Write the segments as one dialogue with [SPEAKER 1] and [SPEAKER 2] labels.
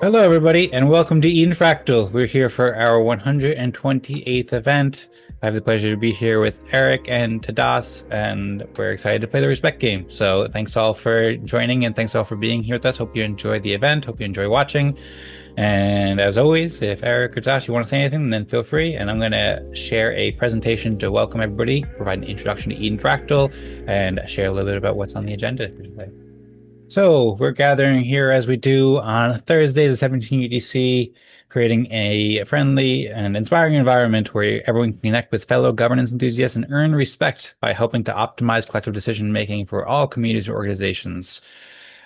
[SPEAKER 1] Hello, everybody, and welcome to Eden Fractal. We're here for our 128th event. I have the pleasure to be here with Eric and Tadas, and we're excited to play the respect game. So thanks all for joining, and thanks all for being here with us. Hope you enjoy the event. Hope you enjoy watching. And as always, if Eric or Tadas, you want to say anything, then feel free. And I'm going to share a presentation to welcome everybody, provide an introduction to Eden Fractal, and share a little bit about what's on the agenda for today. So we're gathering here as we do on Thursday, the 17th UTC, creating a friendly and inspiring environment where everyone can connect with fellow governance enthusiasts and earn respect by helping to optimize collective decision making for all communities and organizations.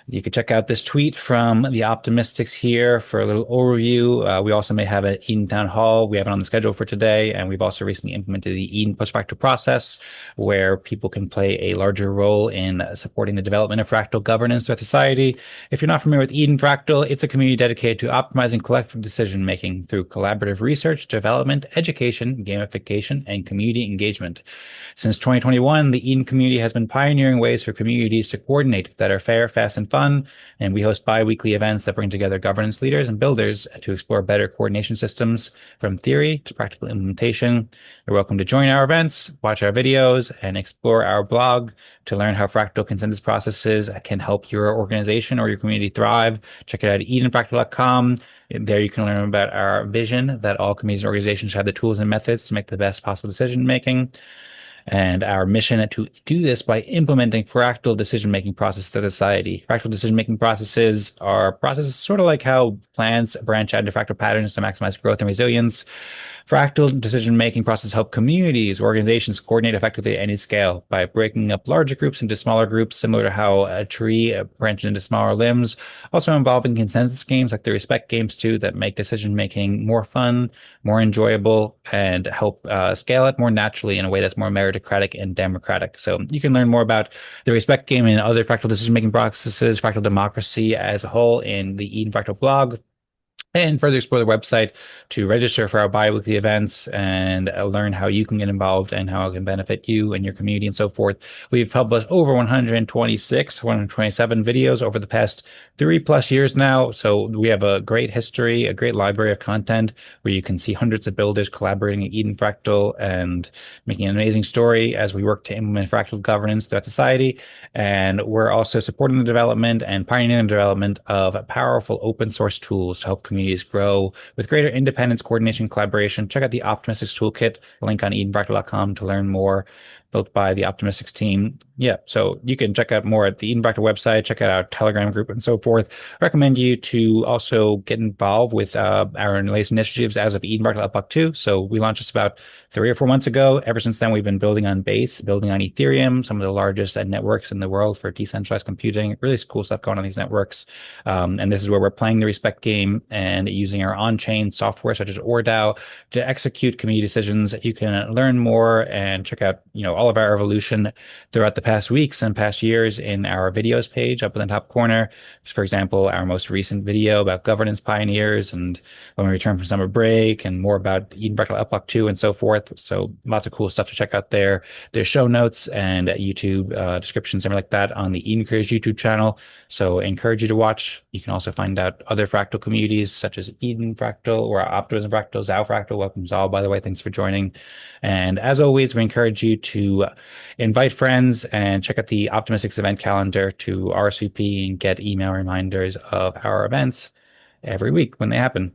[SPEAKER 1] You can check out this tweet from the Optimistics here for a little overview. We also may have an Eden Town Hall. We have it on the schedule for today. And we've also recently implemented the Eden post-fractal process, where people can play a larger role in supporting the development of fractal governance throughout society. If you're not familiar with Eden Fractal, it's a community dedicated to optimizing collective decision-making through collaborative research, development, education, gamification, and community engagement. Since 2021, the Eden community has been pioneering ways for communities to coordinate that are fair, fast, and fun. And we host bi-weekly events that bring together governance leaders and builders to explore better coordination systems from theory to practical implementation. You're welcome to join our events, watch our videos, and explore our blog to learn how fractal consensus processes can help your organization or your community thrive. Check it out at edenfractal.com. There you can learn about our vision that all communities and organizations have the tools and methods to make the best possible decision making. And our mission to do this by implementing fractal decision-making processes to society. Fractal decision-making processes are processes sort of like how plants branch out into fractal patterns to maximize growth and resilience. Fractal decision-making processes help communities, organizations coordinate effectively at any scale by breaking up larger groups into smaller groups, similar to how a tree branches into smaller limbs. Also involving consensus games like the respect games too, that make decision-making more fun, more enjoyable, and help scale it more naturally in a way that's more meritocratic and democratic. So you can learn more about the respect game and other fractal decision-making processes, fractal democracy as a whole in the Eden Fractal blog, and further explore the website to register for our bi-weekly events and learn how you can get involved and how it can benefit you and your community and so forth. We've published over 126, 127 videos over the past 3+ years now. So we have a great history, a great library of content where you can see hundreds of builders collaborating at Eden Fractal and making an amazing story as we work to implement fractal governance throughout society. And we're also supporting the development and pioneering the development of powerful open source tools to help communities grow with greater independence, coordination, collaboration. Check out the Optimistics Toolkit, link on edenfractal.com to learn more, built by the Optimistics team. Yeah, so you can check out more at the Eden Fractal website, check out our Telegram group and so forth. I recommend you to also get involved with our latest initiatives as of Eden Fractal Upload 2. So we launched this about 3 or 4 months ago. Ever since then, we've been building on Base, building on Ethereum, some of the largest networks in the world for decentralized computing. Really cool stuff going on these networks. And this is where we're playing the respect game and using our on-chain software such as ORDAO to execute community decisions. You can learn more and check out, all of our evolution throughout the past weeks and past years in our videos page up in the top corner. For example, our most recent video about governance pioneers and when we return from summer break, and more about Eden Fractal Upload 2 and so forth. So lots of cool stuff to check out there. There's show notes and YouTube descriptions, something like that on the Eden Careers YouTube channel. So I encourage you to watch. You can also find out other fractal communities such as Eden Fractal or Optimism Fractal, Zao Fractal. Welcome, Zaal, by the way. Thanks for joining. And as always, we encourage you to invite friends and check out the Optimistics event calendar to RSVP and get email reminders of our events every week when they happen.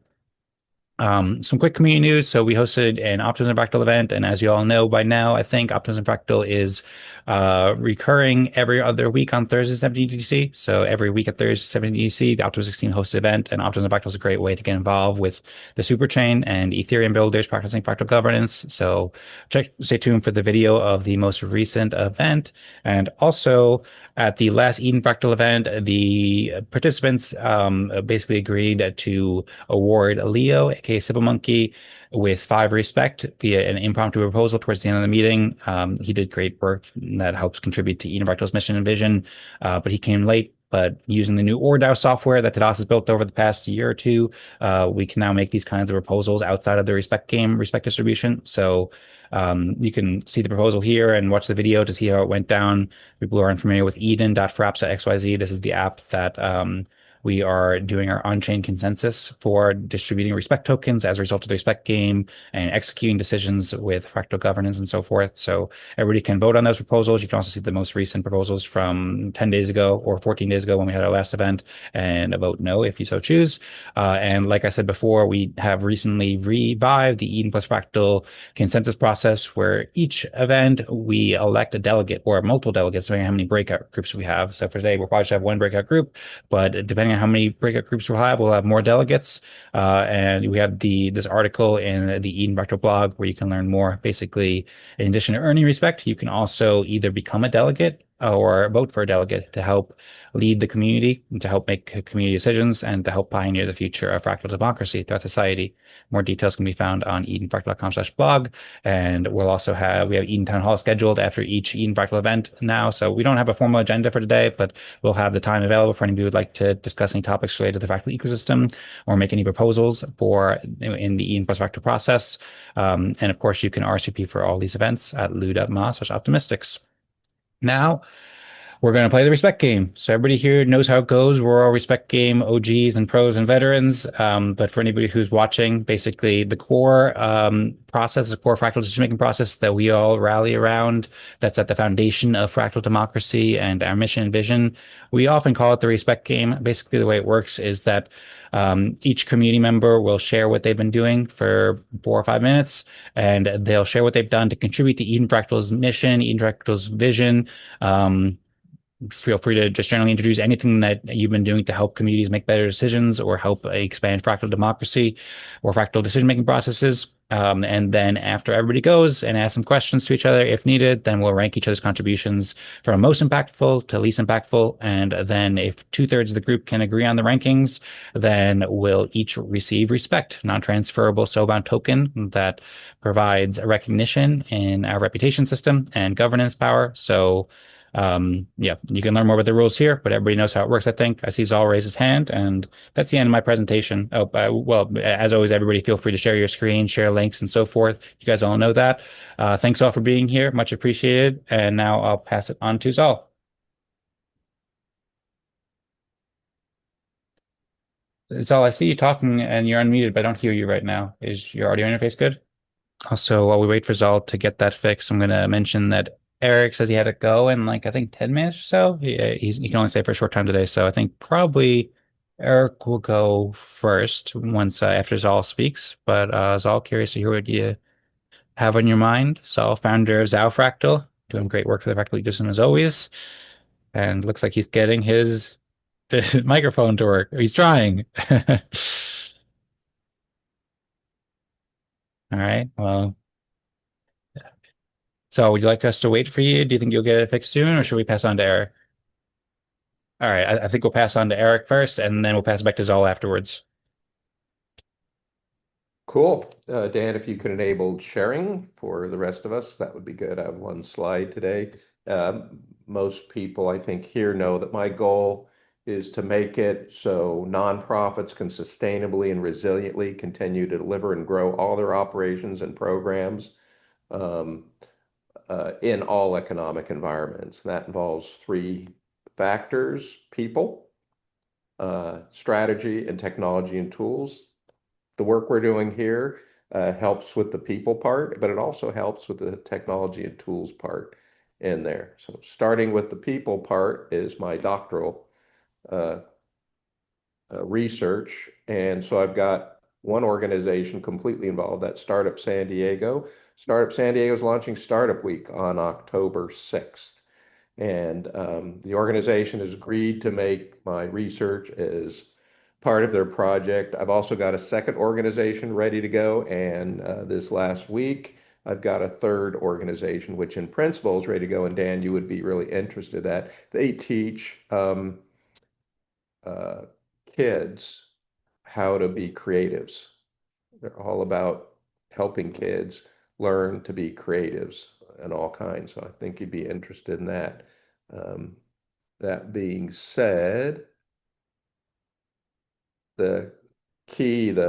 [SPEAKER 1] Some quick community news. So we hosted an Optimism Fractal event, and as you all know by now, I think Optimism Fractal is recurring every other week on Thursday, 17 UTC. So every week at Thursday, 17 UTC, the Optimism team hosts an event, and Optimism Fractal is a great way to get involved with the superchain and Ethereum builders practicing fractal governance. So stay tuned for the video of the most recent event. And also at the last Eden Fractal event, the participants basically agreed to award Leo, aka Civil Monkey, with 5 respect via an impromptu proposal towards the end of the meeting. He did great work that helps contribute to Eden Fractal's mission and vision, but he came late. But using the new ORDAO software that Tadas has built over the past year or two, we can now make these kinds of proposals outside of the respect game, respect distribution. So you can see the proposal here and watch the video to see how it went down. People who are unfamiliar with Eden.fraps.xyz, this is the app that We are doing our on-chain consensus for distributing respect tokens as a result of the respect game and executing decisions with fractal governance and so forth. So everybody can vote on those proposals. You can also see the most recent proposals from 10 days ago or 14 days ago when we had our last event, and vote no if you so choose. And like I said before, we have recently revived the Eden plus Fractal consensus process where each event we elect a delegate or multiple delegates depending on how many breakout groups we have. So for today, we'll probably just have one breakout group, but depending on how many breakout groups we'll have more delegates. And we have this article in the Eden Fractal blog where you can learn more. Basically, in addition to earning respect, you can also either become a delegate or vote for a delegate to help lead the community, to help make community decisions, and to help pioneer the future of fractal democracy throughout society. More details can be found on edenfractal.com/blog. And we have Eden Town Hall scheduled after each Eden Fractal event now. So we don't have a formal agenda for today, but we'll have the time available for anybody who would like to discuss any topics related to the fractal ecosystem or make any proposals in the Eden plus Fractal process. And of course, you can RSVP for all these events at lu.ma/optimistics. Now, we're going to play the respect game. So everybody here knows how it goes. We're all respect game OGs and pros and veterans. But for anybody who's watching, basically the core process, the core fractal decision-making process that we all rally around, that's at the foundation of fractal democracy and our mission and vision. We often call it the respect game. Basically, the way it works is that each community member will share what they've been doing for 4 or 5 minutes, and they'll share what they've done to contribute to Eden Fractal's mission, Eden Fractal's vision. Feel free to just generally introduce anything that you've been doing to help communities make better decisions or help expand fractal democracy or fractal decision-making processes. And then after everybody goes and asks some questions to each other, if needed, then we'll rank each other's contributions from most impactful to least impactful. And then if 2/3 of the group can agree on the rankings, then we'll each receive respect, non-transferable soulbound token that provides a recognition in our reputation system and governance power. So yeah, you can learn more about the rules here, but everybody knows how it works, I think. I see Zaal raise his hand, and that's the end of my presentation. Oh, well, as always, everybody feel free to share your screen, share links, and so forth. You guys all know that. Thanks all for being here. Much appreciated. And now I'll pass it on to Zaal. Zaal, I see you talking and you're unmuted, but I don't hear you right now. Is your audio interface good? Also, while we wait for Zaal to get that fixed, I'm going to mention that Eric says he had to go in like I think 10 minutes or so. He can only stay for a short time today, so I think probably Eric will go first once after Zaal speaks. But Zaal, curious to hear what you have on your mind. Zaal, founder of Zao Fractal, doing great work for the Fractal ecosystem as always, and looks like he's getting his microphone to work. He's trying. All right. Well. So would you like us to wait for you? Do you think you'll get it fixed soon, or should we pass on to Eric? All right, I think we'll pass on to Eric first, and then we'll pass it back to Zaal afterwards.
[SPEAKER 2] Cool. Dan, if you could enable sharing for the rest of us, that would be good. I have one slide today. Most people, I think, here know that my goal is to make it so nonprofits can sustainably and resiliently continue to deliver and grow all their operations and programs in all economic environments. And that involves 3 factors: people, strategy, and technology and tools. The work we're doing here helps with the people part, but it also helps with the technology and tools part in there. So starting with the people part is my doctoral research. And so I've got one organization completely involved, that's Startup San Diego. Startup San Diego is launching Startup Week on October 6th. And the organization has agreed to make my research as part of their project. I've also got a second organization ready to go. And this last week, I've got a third organization, which in principle is ready to go. And Dan, you would be really interested at. They teach kids how to be creatives. They're all about helping kids learn to be creatives and all kinds. So I think you'd be interested in that. That being said, the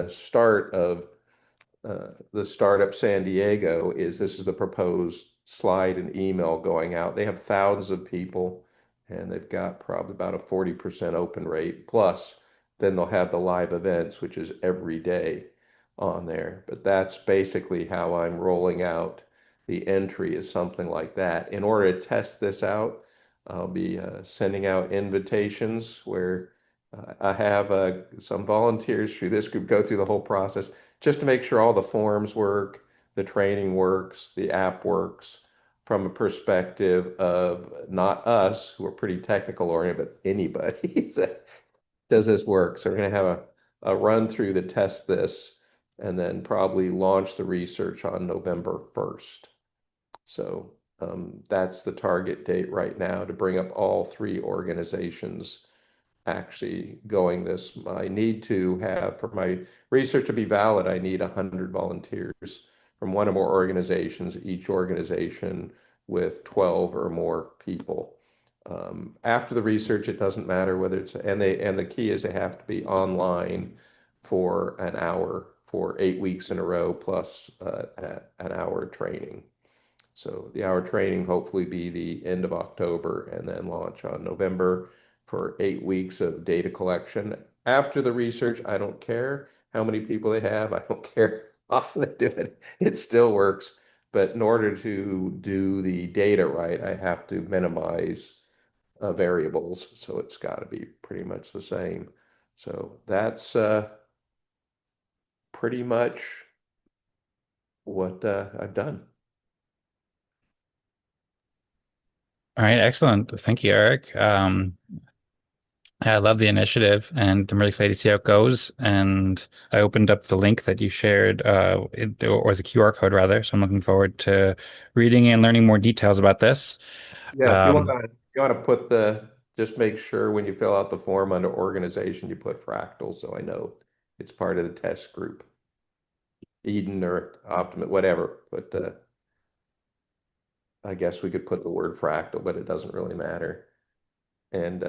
[SPEAKER 2] start of the Startup San Diego this is the proposed slide and email going out. They have thousands of people, and they've got probably about a 40% open rate. Plus, then they'll have the live events, which is every day on there. But that's basically how I'm rolling out the entry, is something like that. In order to test this out, I'll be sending out invitations where I have some volunteers through this group go through the whole process just to make sure all the forms work, the training works, the app works from a perspective of not us, who are pretty technical oriented, but anybody. Does this work? So we're going to have a run through to test this and then probably launch the research on November 1st. So that's the target date right now, to bring up all three organizations actually going this. I need to have, for my research to be valid, I need 100 volunteers from one or more organizations, each organization with 12 or more people. After the research, it doesn't matter whether it's, and the key is they have to be online for an hour for 8 weeks in a row, plus an hour training. So the hour training hopefully be the end of October, and then launch on November for 8 weeks of data collection. After the research, I don't care how many people they have. I don't care how often they do it. It still works. But in order to do the data right, I have to minimize variables. So it's got to be pretty much the same. So that's pretty much what I've done.
[SPEAKER 1] All right, excellent. Thank you, Eric. I love the initiative, and I'm really excited to see how it goes. And I opened up the link that you shared, or the QR code rather. So I'm looking forward to reading and learning more details about this.
[SPEAKER 2] Yeah, if
[SPEAKER 1] Um,
[SPEAKER 2] you want to put the, just make sure when you fill out the form under organization, you put fractal, so I know it's part of the test group. Eden or Optimate, whatever. But I guess we could put the word fractal, but it doesn't really matter. And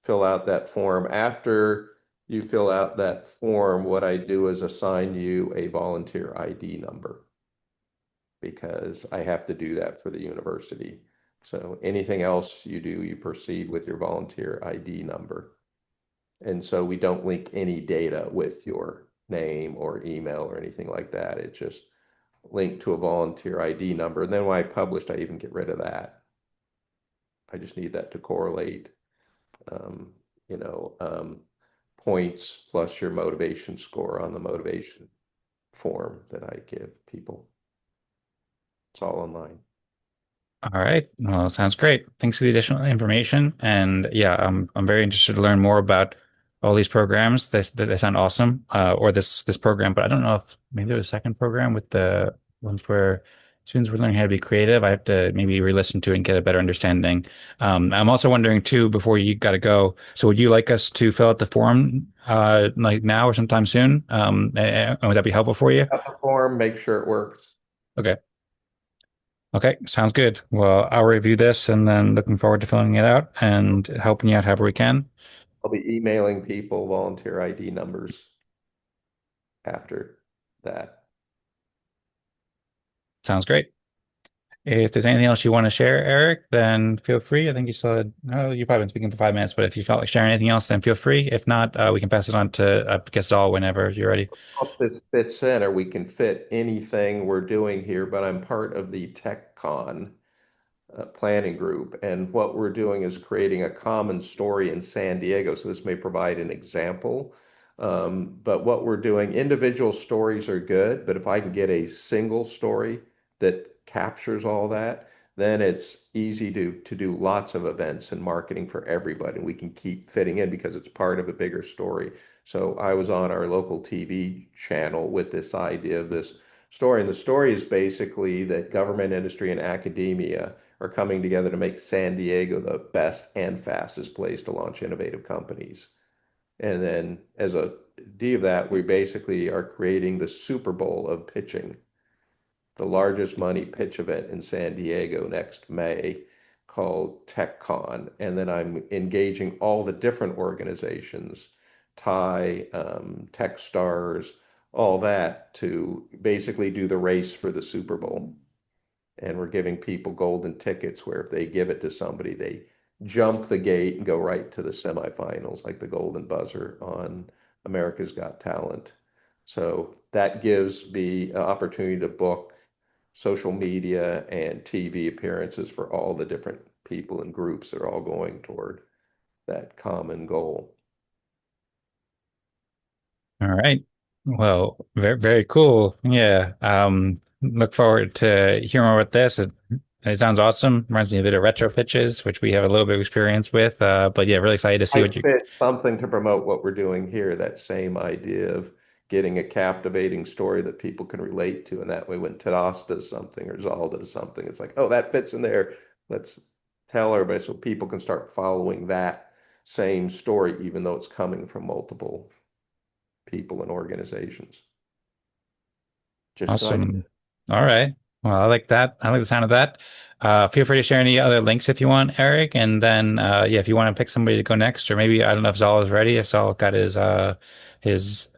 [SPEAKER 2] fill out that form. After you fill out that form, what I do is assign you a volunteer ID number, because I have to do that for the university. So anything else you do, you proceed with your volunteer ID number. And so we don't link any data with your name or email or anything like that. It's just linked to a volunteer ID number. And then when I published, I even get rid of that. I just need that to correlate, um, you know, points plus your motivation score on the motivation form that I give people. It's all online.
[SPEAKER 1] all right. Well, sounds great. Thanks for the additional information. And yeah, I'm very interested to learn more about all these programs. They sound awesome. Or this program, but I don't know if maybe there's a second program with the ones where students were learning how to be creative. I have to maybe re-listen to it and get a better understanding. I'm also wondering too, before you got to go, so would you like us to fill out the form like now or sometime soon? And would that be helpful for you?
[SPEAKER 2] Out the form, make sure it works.
[SPEAKER 1] Okay. Okay, sounds good. Well, I'll review this and then looking forward to filling it out and helping you out however we can.
[SPEAKER 2] I'll be emailing people volunteer ID numbers after that.
[SPEAKER 1] Sounds great. If there's anything else you want to share, Eric, then feel free. I think you said, oh, you've probably been speaking for 5 minutes, but if you felt like sharing anything else, then feel free. If not, we can pass it on to Zaal whenever you're ready.
[SPEAKER 2] Else that fits in, or we can fit anything we're doing here, but I'm part of the TechCon planning group. And what we're doing is creating a common story in San Diego. So this may provide an example. But what we're doing, individual stories are good, but if I can get a single story that captures all that, then it's easy to do lots of events and marketing for everybody. And we can keep fitting in because it's part of a bigger story. So I was on our local TV channel with this idea of this story. And the story is basically that government, industry, and academia are coming together to make San Diego the best and fastest place to launch innovative companies. And then as a D of that, we basically are creating the Super Bowl of pitching, the largest money pitch event in San Diego next May, called TechCon. And then I'm engaging all the different organizations, TIE, TechStars, all that, to basically do the race for the Super Bowl. And we're giving people golden tickets where if they give it to somebody, they jump the gate and go right to the semifinals, like the golden buzzer on America's Got Talent. So that gives me an opportunity to book social media and TV appearances for all the different people and groups that are all going toward that common goal.
[SPEAKER 1] All right. Well, very, very cool. Yeah. Look forward to hearing more about this. It sounds awesome. Reminds me a bit of retro pitches, which we have a little bit of experience with. But yeah, really excited to see
[SPEAKER 2] I
[SPEAKER 1] what you.
[SPEAKER 2] fit something to promote what we're doing here, that same idea of getting a captivating story that people can relate to. And that way, when Tadas does something or Zaal does something, it's like, oh, that fits in there. Let's tell everybody so people can start following that same story, even though it's coming from multiple people and organizations. Just an idea.
[SPEAKER 1] Awesome. All right. Well, I like that. I like the sound of that. Feel free to share any other links if you want, Eric. And then, yeah, if you want to pick somebody to go next, or maybe I don't know if Zal is ready. If Zal got his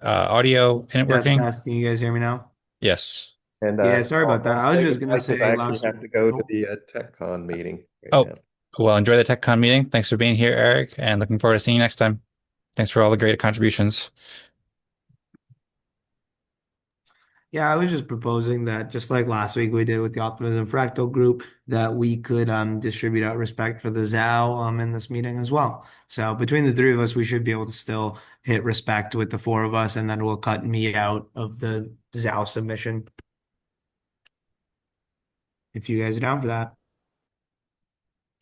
[SPEAKER 1] audio in it working.
[SPEAKER 3] Can you guys hear me now?
[SPEAKER 1] Yes.
[SPEAKER 2] And
[SPEAKER 3] Yeah, sorry about that.
[SPEAKER 2] I'll
[SPEAKER 3] I was
[SPEAKER 2] say
[SPEAKER 3] just gonna
[SPEAKER 2] goodbye because I
[SPEAKER 3] say
[SPEAKER 2] actually
[SPEAKER 3] last.
[SPEAKER 2] have to go to
[SPEAKER 3] Oh,
[SPEAKER 2] the TechCon meeting right
[SPEAKER 1] Oh,
[SPEAKER 2] now.
[SPEAKER 1] well, enjoy the TechCon meeting. Thanks for being here, Eric, and looking forward to seeing you next time. Thanks for all the great contributions.
[SPEAKER 3] yeah, I was just proposing that just like last week we did with the Optimism Fractal group, that we could distribute out respect for the Zao in this meeting as well. So between the three of us, we should be able to still hit respect with the four of us, and then we'll cut me out of the Zao submission if you guys are down for that.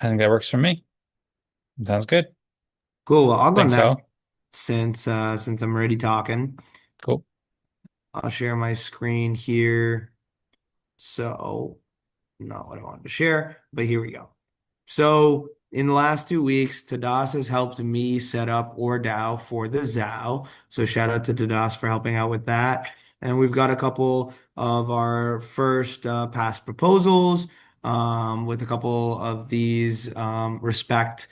[SPEAKER 1] I think that works for me. Sounds good.
[SPEAKER 3] Cool. Well, I'll go
[SPEAKER 1] Thanks,
[SPEAKER 3] next
[SPEAKER 1] Al.
[SPEAKER 3] since I'm already talking.
[SPEAKER 1] Cool.
[SPEAKER 3] I'll share my screen here. So not what I wanted to share, but here we go. So in the last 2 weeks, Tadas has helped me set up ORDAO for the Zao. So shout out to Tadas for helping out with that. And we've got a couple of our first past proposals with a couple of these one respect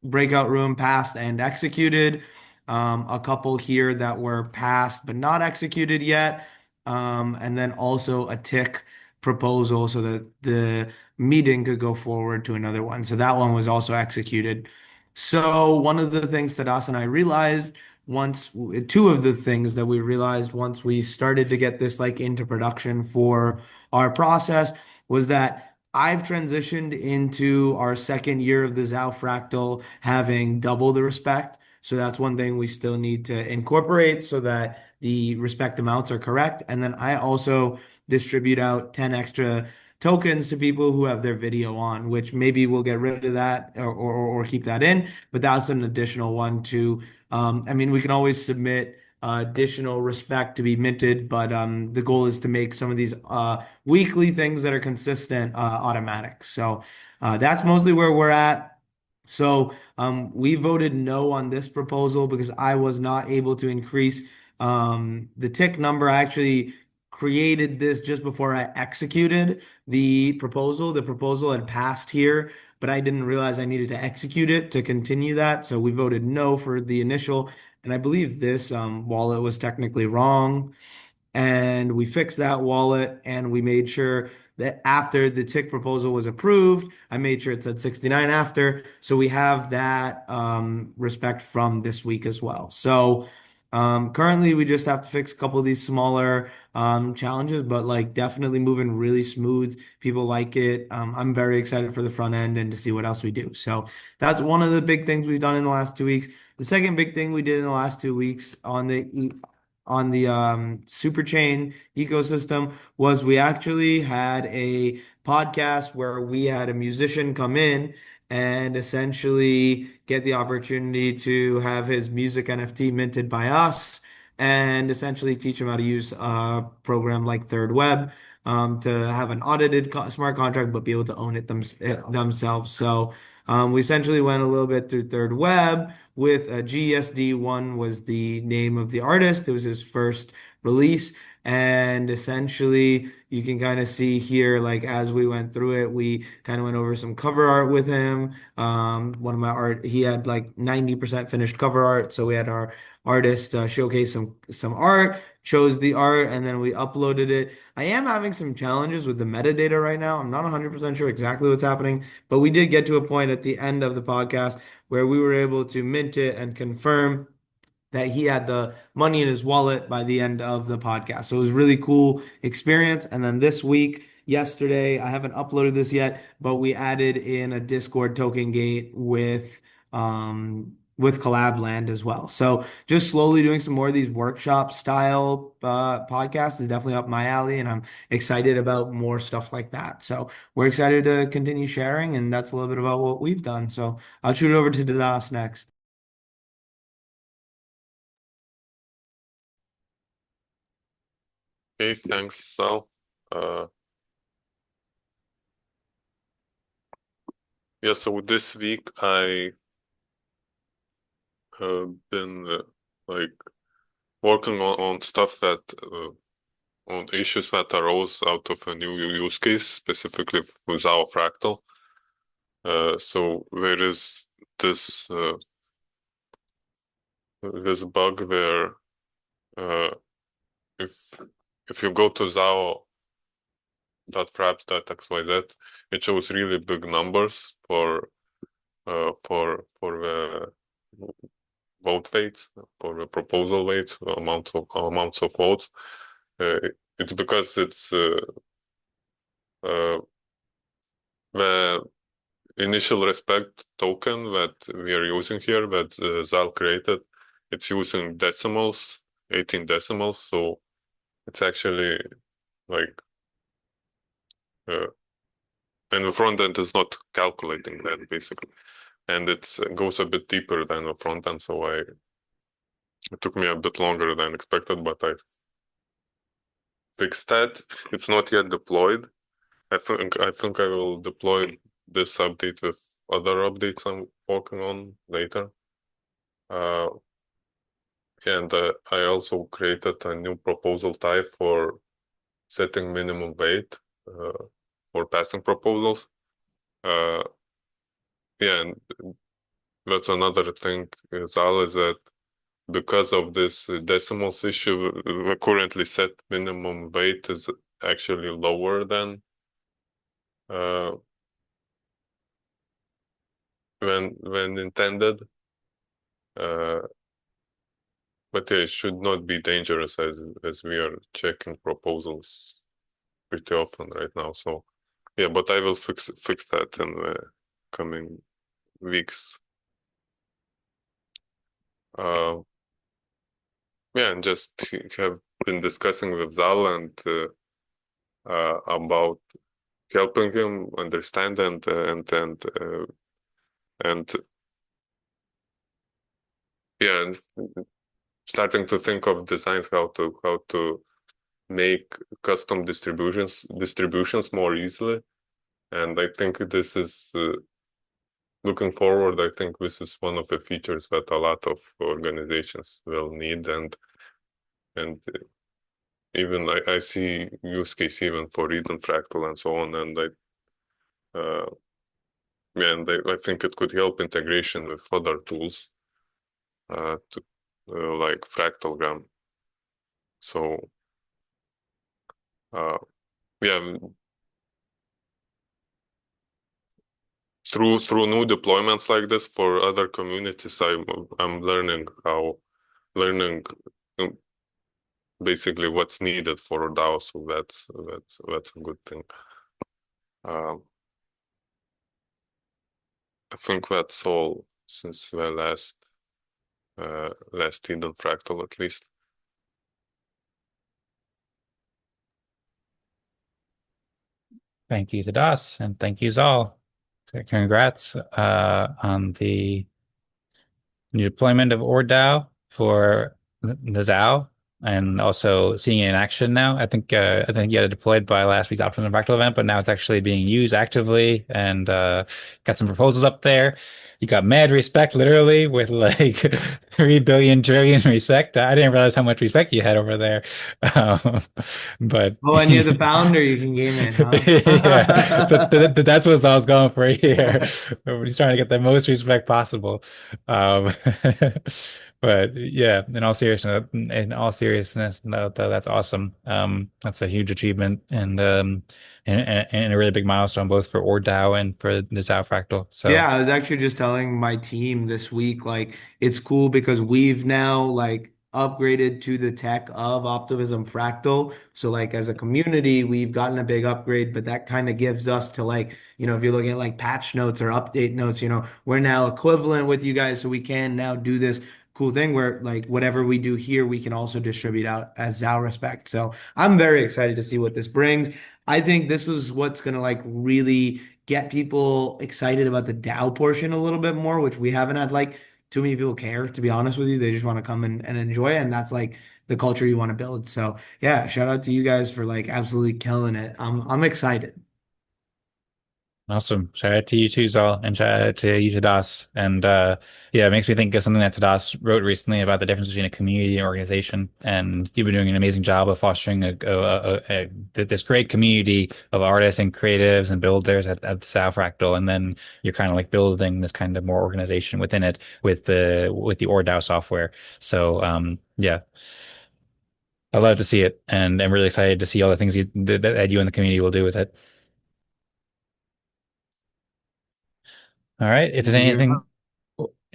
[SPEAKER 3] breakout room passed and executed. A couple here that were passed but not executed yet. And then also a tick proposal so that the meeting could go forward to another one. So that one was also executed. So one of the things that Us and I realized once, two of the things that we realized once we started to get this like into production for our process was that I've transitioned into our second year of the Zao Fractal having double the respect. So that's one thing we still need to incorporate so that the respect amounts are correct. And then I also distribute out 10 extra tokens to people who have their video on, which maybe we'll get rid of that or keep that in. But that's an additional one to, I mean, we can always submit additional respect to be minted, but the goal is to make some of these weekly things that are consistent automatic. So that's mostly where we're at. So we voted no on this proposal because I was not able to increase the tick number. I actually created this just before I executed the proposal. The proposal had passed here, but I didn't realize I needed to execute it to continue that. So we voted no for the initial. And I believe this wallet was technically wrong. And we fixed that wallet and we made sure that after the tick proposal was approved, I made sure it said 69 after. So we have that respect from this week as well. So currently we just have to fix a couple of these smaller challenges, but like definitely moving really smooth. People like it. I'm very excited for the front end and to see what else we do. So that's one of the big things we've done in the last 2 weeks. The second big thing we did in the last 2 weeks on the super chain ecosystem was we actually had a podcast where we had a musician come in and essentially get the opportunity to have his music NFT minted by us and essentially teach him how to use a program like Third Web to have an audited smart contract but be able to own it themselves. So we essentially went a little bit through Third Web with GSD1 was the name of the artist. It was his first release. And essentially, you can kind of see here, like as we went through it, we kind of went over some cover art with him. One of my art, he had like 90% finished cover art, so we had our artist showcase some art, chose the art, and then we uploaded it. I am having some challenges with the metadata right now. I'm not 100% sure exactly what's happening, but we did get to a point at the end of the podcast where we were able to mint it and confirm that he had the money in his wallet by the end of the podcast. So it was really cool experience. And then this week, yesterday, I haven't uploaded this yet, but we added in a Discord token gate with Collabland as well. So just slowly doing some more of these workshop style podcasts is definitely up my alley, and I'm excited about more stuff like that. So we're excited to continue sharing, and that's a little bit about what we've done. So I'll shoot it over to Tadas next.
[SPEAKER 4] Hey, thanks, Zaal. Uh, yeah, so this week I have been like working on stuff that on issues that arose out of a new use case, specifically with Zao Fractal. So there is this this bug where uh, if if you go to Zao.fraps.xyz, it shows really big numbers for the vote weights, for the proposal weights, amounts of votes. It's because it's the initial respect token that we are using here, that Zaal created. It's using decimals, 18 decimals, so it's actually like and the front end is not calculating that basically, and it goes a bit deeper than the front end. So it took me a bit longer than expected, but I fixed that. It's not yet deployed. I think I will deploy this update with other updates I'm working on later. Uh, and I also created a new proposal type for setting minimum weight for passing proposals. Yeah, and that's another thing, Zaal, is that because of this decimals issue, the currently set minimum weight is actually lower than uh, when intended. But yeah, it should not be dangerous as we are checking proposals pretty often right now. So yeah, but I will fix that in the coming weeks. Yeah, and just have been discussing with Zal and about helping him understand and yeah, and starting to think of designs how to make custom distributions more easily. And I think this is looking forward. I think this is one of the features that a lot of organizations will need, and even I see use case even for Eden Fractal and so on. And I think it could help integration with other tools to like Fractalgram. So yeah, through new deployments like this for other communities, I'm learning um, basically what's needed for ORDAO. So that's a good thing. I think that's all since the last Eden Fractal, at least.
[SPEAKER 1] Thank you, Tadas, and thank you, Zaal. Congrats on the new deployment of ORDAO for the Zao. and also seeing it in action now. I think you had it deployed by last week's Optimism Fractal event, but now it's actually being used actively, and got some proposals up there. You got mad respect, literally, with like 3 billion trillion respect. I didn't realize how much respect you had over there. Um, but
[SPEAKER 3] Oh, and you're the founder, you can game it, huh?
[SPEAKER 1] yeah, that's what I was going for here. He's trying to get the most respect possible. Um, but yeah, in all seriousness, no, that's awesome. That's a huge achievement and a really big milestone both for ORDAO and for the Zao Fractal.
[SPEAKER 3] Yeah,
[SPEAKER 1] So
[SPEAKER 3] I was actually just telling my team this week, like it's cool because we've now like upgraded to the tech of Optimism Fractal. So like as a community, we've gotten a big upgrade, but that kind of gives us to like, if you're looking at like patch notes or update notes, we're now equivalent with you guys. So we can now do this cool thing where like whatever we do here, we can also distribute out as Zao Respect. So I'm very excited to see what this brings. I think this is what's gonna like really get people excited about the DAO portion a little bit more, which we haven't had like too many people care, to be honest with you. They just want to come and enjoy it. And that's like the culture you want to build. So yeah, shout out to you guys for like absolutely killing it. I'm excited.
[SPEAKER 1] awesome. Shout out to you too, Zal, and shout out to you, Tadas. And yeah, it makes me think of something that Tadas wrote recently about the difference between a community and organization. And you've been doing an amazing job of fostering this great community of artists and creatives and builders at the Zao Fractal. And then you're kind of like building this kind of more organization within it with the ORDAO software. So yeah, I love to see it, and I'm really excited to see all the things that you and the community will do with it. All right. If there's
[SPEAKER 3] Thank you.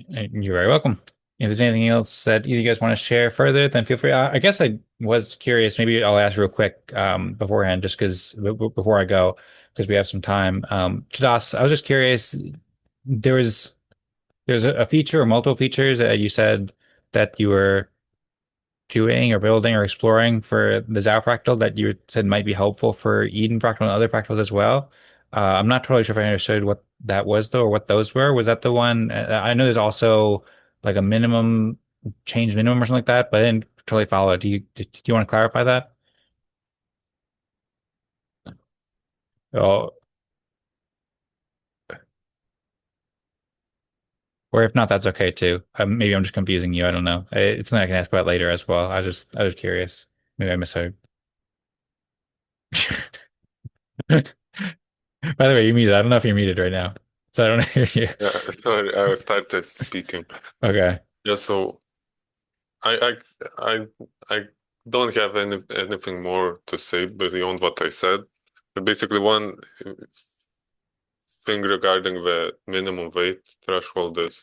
[SPEAKER 1] anything, you're very welcome. If there's anything else that you guys want to share further, then feel free. I guess I was curious. Maybe I'll ask real quick beforehand, just because before I go, because we have some time. Tadas, I was just curious. There was there's a feature or multiple features that you said that you were doing or building or exploring for the Zao fractal that you said might be helpful for Eden fractal and other fractals as well. I'm not totally sure if I understood what that was though, or what those were. Was that the one? I know there's also like a minimum change minimum or something like that, but I didn't totally follow it. Do you want to clarify that? Oh, or if not, that's okay too. Maybe I'm just confusing you. I don't know. It's something I can ask about later as well. I was curious. Maybe I misheard. By the way, you're muted. I don't know if you're muted right now, so I don't hear you.
[SPEAKER 4] Yeah, sorry, I started speaking.
[SPEAKER 1] Okay.
[SPEAKER 4] Yeah, so I I I don't have anything more to say beyond what I said. But basically, one thing regarding the minimum weight threshold is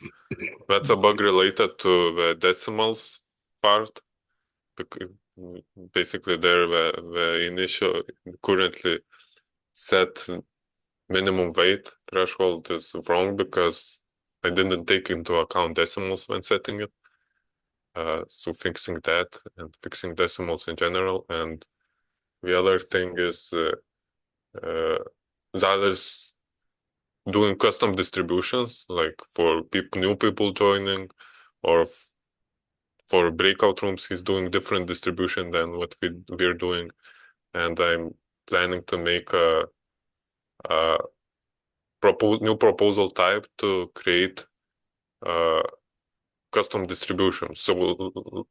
[SPEAKER 4] that's a bug related to the decimals part. Basically, there the initial currently set minimum weight threshold is wrong because I didn't take into account decimals when setting it. So fixing that and fixing decimals in general. And the other thing is Zaal is doing custom distributions, like for new people joining, or for breakout rooms, he's doing different distribution than what we're doing. And I'm planning to make a new proposal type to create custom distribution. So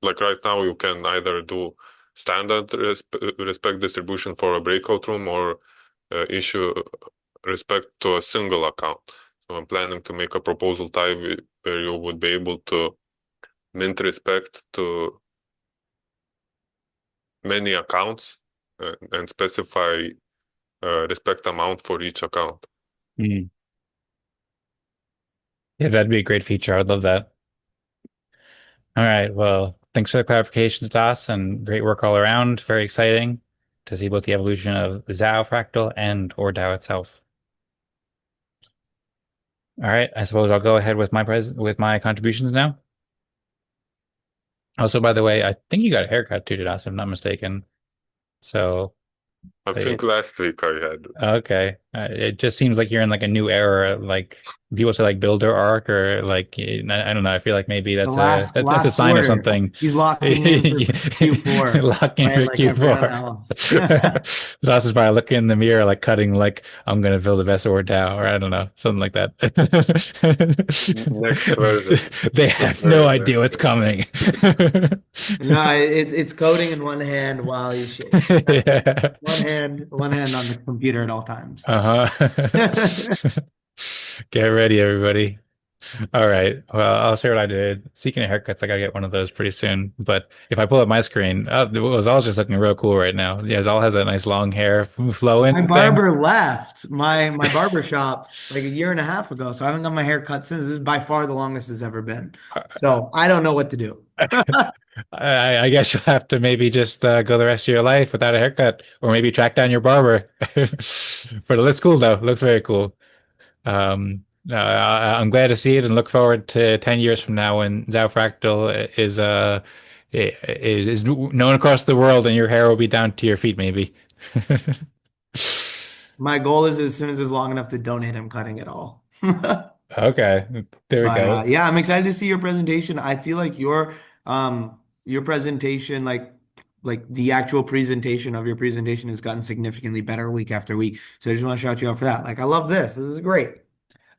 [SPEAKER 4] like right now, you can either do standard respect distribution for a breakout room or issue respect to a single account. So I'm planning to make a proposal type where you would be able to mint respect to many accounts and specify respect amount for each account.
[SPEAKER 1] Hmm. Yeah, that'd be a great feature. I would love that. All right. Well, thanks for the clarification, Das, and great work all around. Very exciting to see both the evolution of the Zao fractal and or DAO itself. All right. I suppose I'll go ahead with my contributions now. Also, by the way, I think you got a haircut too, Das, if I'm not mistaken. So
[SPEAKER 4] I think last week I had.
[SPEAKER 1] Okay. It just seems like you're in like a new era. Like people say like builder arc or like I don't know. I feel like maybe
[SPEAKER 3] The
[SPEAKER 1] that's a
[SPEAKER 3] last
[SPEAKER 1] sign of
[SPEAKER 3] quarter,
[SPEAKER 1] something.
[SPEAKER 3] he's locking in for Q4,
[SPEAKER 1] Locking
[SPEAKER 3] right?
[SPEAKER 1] for
[SPEAKER 3] Like everyone
[SPEAKER 1] Q4.
[SPEAKER 3] else.
[SPEAKER 1] That's is probably looking in the mirror like cutting like I'm gonna build the best ORDAO or I don't know, something like that.
[SPEAKER 4] Next version.
[SPEAKER 1] They
[SPEAKER 4] The
[SPEAKER 1] have no
[SPEAKER 4] very
[SPEAKER 1] idea
[SPEAKER 4] next
[SPEAKER 1] what's
[SPEAKER 4] version.
[SPEAKER 1] coming.
[SPEAKER 3] No, it's coding in one hand while he's shaving. That's it.
[SPEAKER 1] Yeah.
[SPEAKER 3] One hand on the computer at all times.
[SPEAKER 1] Uh-huh. Get ready, everybody. All right. Well, I'll share what I did. Speaking of haircuts, I gotta get one of those pretty soon. But if I pull up my screen, Zaal's just looking real cool right now. Yeah, Zaal has that nice long hair
[SPEAKER 3] My
[SPEAKER 1] flowing thing.
[SPEAKER 3] barber left my barber shop like a year and a half ago, so I haven't got my hair cut since. This is by far the longest it's ever been. So I don't know what to do.
[SPEAKER 1] I guess you'll have to maybe just go the rest of your life without a haircut, or maybe track down your barber. But it looks cool though. It looks very cool. I'm glad to see it and look forward to 10 years from now when Zao Fractal is known across the world and your hair will be down to your feet maybe.
[SPEAKER 3] My goal is as soon as it's long enough to donate, I'm cutting it all.
[SPEAKER 1] Okay, there we
[SPEAKER 3] But
[SPEAKER 1] go.
[SPEAKER 3] yeah, I'm excited to see your presentation. I feel like your presentation, like the actual presentation of your presentation has gotten significantly better week after week. So I just want to shout you out for that. Like I love this. This is great.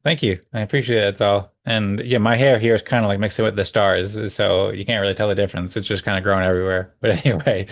[SPEAKER 1] Thank you. I appreciate it, Zaal. And yeah, my hair here is kind of like mixing with the stars, so you can't really tell the difference. It's just kind of growing everywhere. But anyway,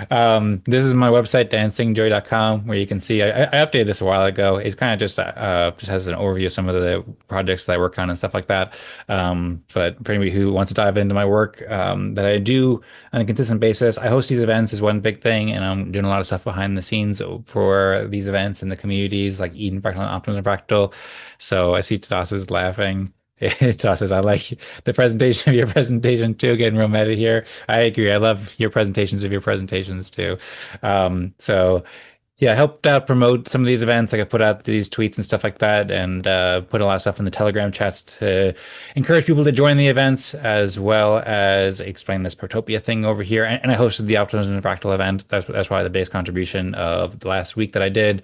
[SPEAKER 1] this is my website, dancingjoy.com, where you can see I updated this a while ago. It's kind of just has an overview of some of the projects that I work on and stuff like that. But for anybody who wants to dive into my work that I do on a consistent basis, I host these events is one big thing, and I'm doing a lot of stuff behind the scenes for these events in the communities like Eden Fractal and Optimism Fractal. So I see Tadas is laughing. Tadas says, I like the presentation of your presentation too. Getting real meta here. I agree. I love your presentations of your presentations too. So yeah, I helped out promote some of these events. Like I put out these tweets and stuff like that, and put a lot of stuff in the Telegram chats to encourage people to join the events, as well as explain this Protopia thing over here. And I hosted the Optimism Fractal event. That's probably the base contribution of the last week that I did.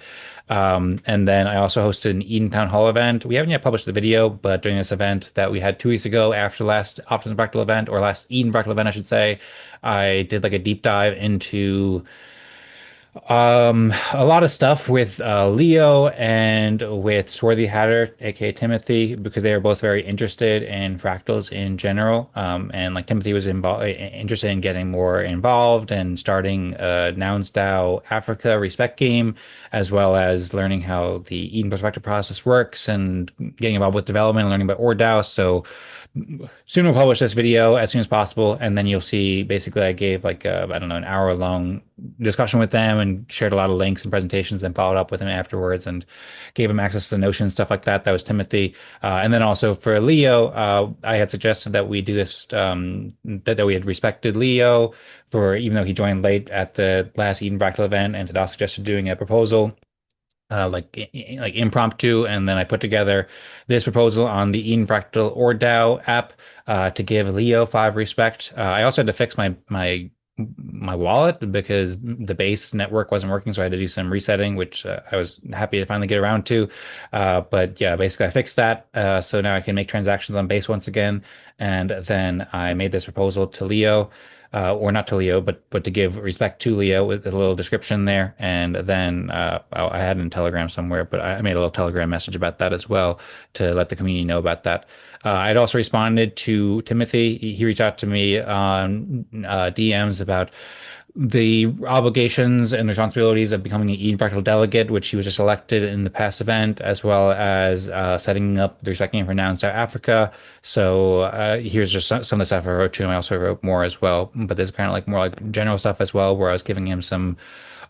[SPEAKER 1] And then I also hosted an Eden Town Hall event. We haven't yet published the video, but during this event that we had 2 weeks ago after the last Optimism Fractal event, or last Eden Fractal event, I should say, I did like a deep dive into a lot of stuff with Leo and with Swarthy Hatter, aka Timothy, because they were both very interested in fractals in general. And like Timothy was interested in getting more involved and starting a Nouns DAO Africa respect game, as well as learning how the Eden perspective process works and getting involved with development and learning about ORDAO. So soon we'll publish this video as soon as possible, and then you'll see basically I gave like I don't know, an hour long discussion with them and shared a lot of links and presentations and followed up with him afterwards and gave him access to the Notion and stuff like that. That was Timothy. And then also for Leo, I had suggested that we do this, that we had respected Leo for, even though he joined late at the last Eden Fractal event, and Tadas suggested doing a proposal like impromptu, and then I put together this proposal on the Eden Fractal ORDAO app to give Leo 5 respect. I also had to fix my wallet because the base network wasn't working, so I had to do some resetting, which I was happy to finally get around to. But yeah, basically I fixed that, so now I can make transactions on base once again. And then I made this proposal to Leo. Or not to Leo, but to give respect to Leo with a little description there. And then I had it in Telegram somewhere, but I made a little Telegram message about that as well to let the community know about that. I'd also responded to Timothy. He reached out to me on DMs about the obligations and responsibilities of becoming an Eden Fractal delegate, which he was just elected in the past event, as well as setting up the respect game for Nouns South Africa. So here's just some of the stuff I wrote to him. I also wrote more as well, but this is kind of like more like general stuff as well, where I was giving him some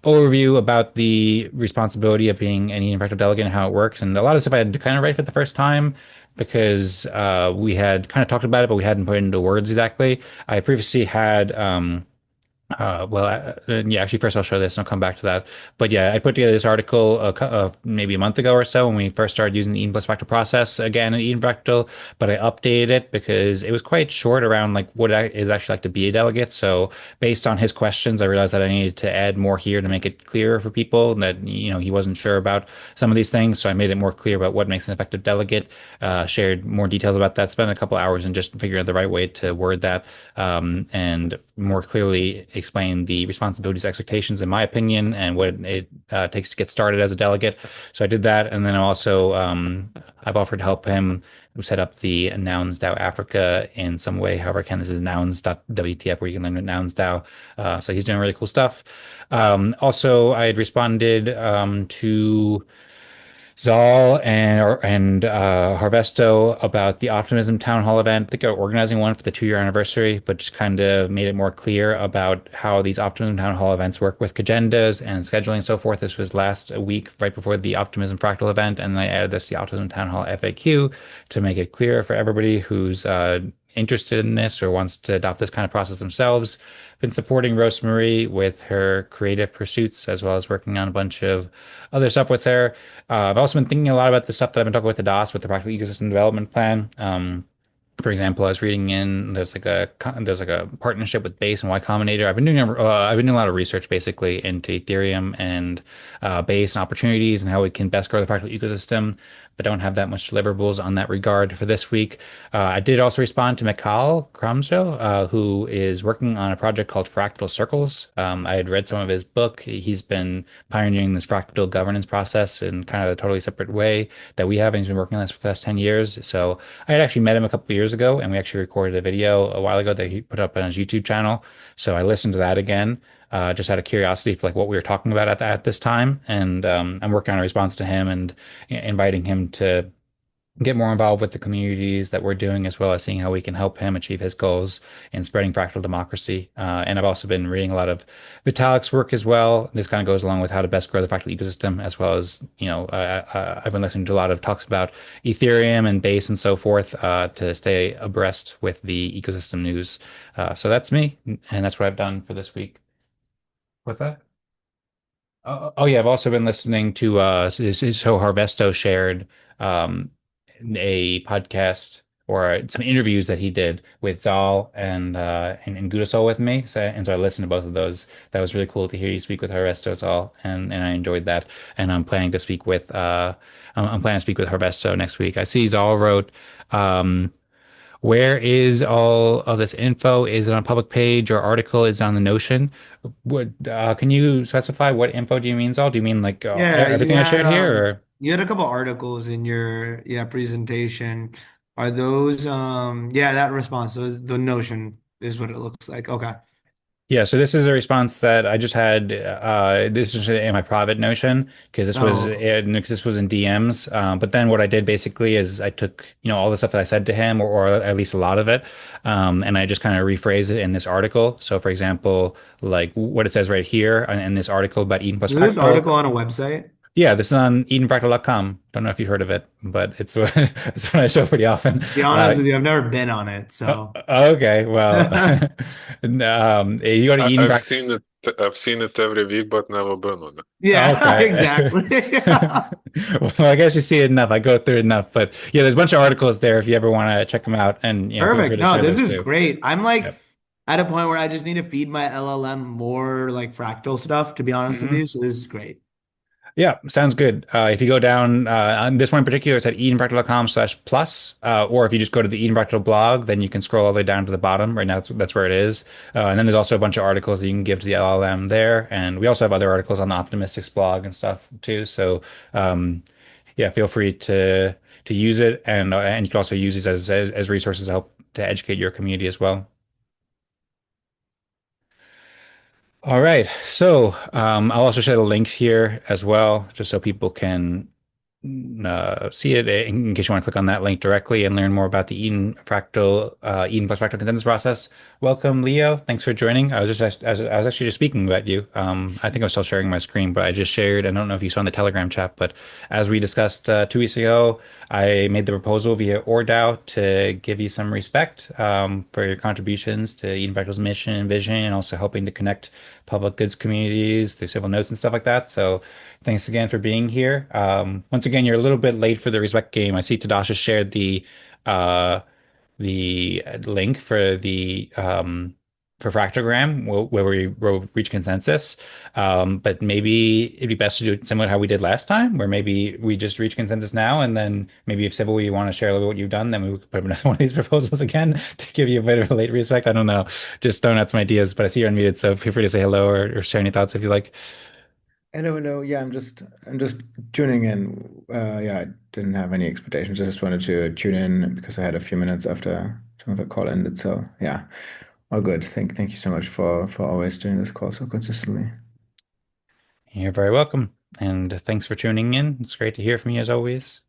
[SPEAKER 1] overview about the responsibility of being an Eden Fractal delegate and how it works. And a lot of stuff I had to kind of write for the first time because we had kind of talked about it, but we hadn't put it into words exactly. I previously had Yeah, actually, first I'll show this and I'll come back to that. But yeah, I put together this article maybe a month ago or so when we first started using the Eden plus Fractal process again in Eden Fractal, but I updated it because it was quite short around like what it is actually like to be a delegate. So based on his questions, I realized that I needed to add more here to make it clearer for people that, he wasn't sure about some of these things. So I made it more clear about what makes an effective delegate, shared more details about that, spent a couple hours and just figuring out the right way to word that, and more clearly explain the responsibilities, expectations, in my opinion, and what it takes to get started as a delegate. So I did that, and then also I've offered to help him set up the Nouns DAO Africa in some way, however I can. This is nouns.wtf where you can learn Nouns DAO. So he's doing really cool stuff. Also, I had responded to Zaal and Harvesto about the Optimism Town Hall event. I think they're organizing one for the 2-year anniversary, but just kind of made it more clear about how these Optimism Town Hall events work with agendas and scheduling and so forth. This was last week, right before the Optimism Fractal event, and I added this the Optimism Town Hall FAQ to make it clear for everybody who's interested in this or wants to adopt this kind of process themselves. Been supporting Rosemarie with her creative pursuits as well as working on a bunch of other stuff with her. I've also been thinking a lot about the stuff that I've been talking with Tadas with the practical ecosystem development plan. For example, I was reading in there's like a partnership with Base and Y Combinator. I've been doing a lot of research basically into Ethereum and Base and opportunities and how we can best grow the fractal ecosystem, but don't have that much deliverables on that regard for this week. I did also respond to Mikael Cromsjö, who is working on a project called Fractal Circles. I had read some of his book. He's been pioneering this fractal governance process in kind of a totally separate way that we have, and he's been working on this for the last 10 years. So I had actually met him a couple of years ago, and we actually recorded a video a while ago that he put up on his YouTube channel. So I listened to that again, just out of curiosity for like what we were talking about at this time. And I'm working on a response to him and inviting him to get more involved with the communities that we're doing, as well as seeing how we can help him achieve his goals in spreading fractal democracy. And I've also been reading a lot of Vitalik's work as well. This kind of goes along with how to best grow the fractal ecosystem, as well as, I've been listening to a lot of talks about Ethereum and Base and so forth, to stay abreast with the ecosystem news. So that's me, and that's what I've done for this week. What's that? Oh yeah, I've also been listening to so Harvesto shared um a podcast or some interviews that he did with Zaal and Gudasol with me. So I listened to both of those. That was really cool to hear you speak with Harvesto Zaal, and I enjoyed that. And I'm planning to speak with Harvesto next week. I see Zaal wrote where is all of this info? Is it on a public page or article? Is it on the Notion? Can you specify what info do you mean, Zal? Do you mean like
[SPEAKER 3] Yeah,
[SPEAKER 1] everything I shared here, or?
[SPEAKER 3] you had a couple articles in your presentation. Are those yeah, that response, so the Notion is what it looks like. Okay.
[SPEAKER 1] Yeah, so this is a response that I just had. This is in my private Notion because
[SPEAKER 3] Oh,
[SPEAKER 1] this was in DMs. But then what I did basically is I took all the stuff that I said to him, or at least a lot of it, and I just kind of rephrased it in this article. So, for example, like what it says right here in this article about Eden plus
[SPEAKER 3] is this
[SPEAKER 1] Fractal.
[SPEAKER 3] article on a website?
[SPEAKER 1] Yeah, this is on EdenFractal.com. Don't know if you've heard of it, but it's it's what I show pretty often.
[SPEAKER 3] Be honest with you, I've never been on it,
[SPEAKER 1] Uh,
[SPEAKER 3] so
[SPEAKER 1] okay, well, you go to
[SPEAKER 4] I,
[SPEAKER 1] Eden
[SPEAKER 4] I've
[SPEAKER 1] Fractal.
[SPEAKER 4] seen it. I've seen it every week, but never been on it.
[SPEAKER 3] yeah,
[SPEAKER 1] Okay.
[SPEAKER 3] exactly.
[SPEAKER 1] Well, I guess you see it enough. I go through it enough, but yeah, there's a bunch of articles there if you ever want to check them out, and feel free
[SPEAKER 3] Perfect.
[SPEAKER 1] to
[SPEAKER 3] No,
[SPEAKER 1] share
[SPEAKER 3] this
[SPEAKER 1] those
[SPEAKER 3] is
[SPEAKER 1] too.
[SPEAKER 3] great. I'm like
[SPEAKER 1] Yep.
[SPEAKER 3] at a point where I just need to feed my LLM more like fractal stuff, to be honest with
[SPEAKER 1] Mhm.
[SPEAKER 3] you. So this is great.
[SPEAKER 1] Yeah, sounds good. If you go down on this one in particular, it's at edenpractal.com/plus, or if you just go to the Eden Practal blog, then you can scroll all the way down to the bottom. Right now, that's where it is. And then there's also a bunch of articles that you can give to the LLM there, and we also have other articles on the Optimistics blog and stuff too. So, yeah, feel free to use it, and you can also use these as resources to help to educate your community as well. All right. So I'll also share the link here as well, just so people can see it in case you want to click on that link directly and learn more about the Eden plus Fractal consensus process. Welcome, Leo. Thanks for joining. I was actually just speaking about you. I think I was still sharing my screen, but I just shared. I don't know if you saw in the Telegram chat, but as we discussed 2 weeks ago, I made the proposal via ORDAO to give you some respect for your contributions to Eden Fractal's mission and vision, and also helping to connect public goods communities through civil notes and stuff like that. So thanks again for being here. Once again, you're a little bit late for the respect game. I see Tadas has shared uh, the link for Fractogram where we will reach consensus. But maybe it'd be best to do it similar to how we did last time, where maybe we just reach consensus now, and then maybe if Sybil, you want to share a little bit what you've done, then we could put up another one of these proposals again to give you a bit of a late respect. I don't know, just throwing out some ideas, but I see you're unmuted, so feel free to say hello or share any thoughts if you like.
[SPEAKER 5] Hello, hello. Yeah, I'm just tuning in. Yeah, I didn't have any expectations. I just wanted to tune in because I had a few minutes after some of the call ended. So yeah, all good. Thank you so much for always doing this call so consistently.
[SPEAKER 1] You're very welcome. And thanks for tuning in. It's great to hear from you as always.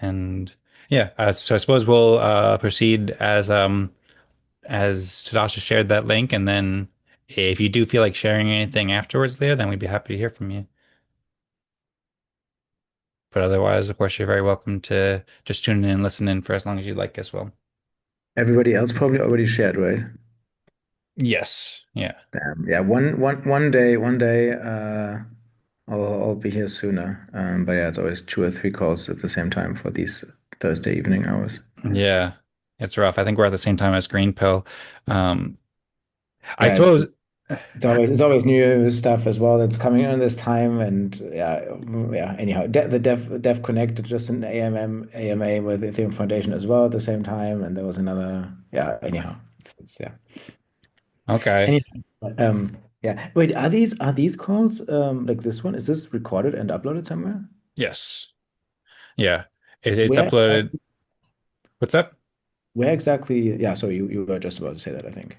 [SPEAKER 1] And yeah, so I suppose we'll proceed as Tadasha shared that link, and then if you do feel like sharing anything afterwards there, then we'd be happy to hear from you. But otherwise, of course, you're very welcome to just tune in and listen in for as long as you like as well.
[SPEAKER 5] Everybody else probably already shared, right?
[SPEAKER 1] Yes. Yeah.
[SPEAKER 5] Yeah, one day, I'll be here sooner. But yeah, it's always two or three calls at the same time for these Thursday evening hours.
[SPEAKER 1] Yeah. It's rough. I think we're at the same time as Green Pill. Um, I
[SPEAKER 5] Yeah,
[SPEAKER 1] suppose.
[SPEAKER 5] it's always new stuff as well that's coming in this time, and yeah. Anyhow, the Dev connected just an AMA with Ethereum Foundation as well at the same time, and there was another. Yeah. Anyhow, yeah.
[SPEAKER 1] Okay.
[SPEAKER 5] Anyhow, yeah. Wait, are these calls like this one? Is this recorded and uploaded somewhere?
[SPEAKER 1] Yes. Yeah. It's
[SPEAKER 5] Where
[SPEAKER 1] uploaded. What's up?
[SPEAKER 5] where exactly? Yeah. So you were just about to say that, I think.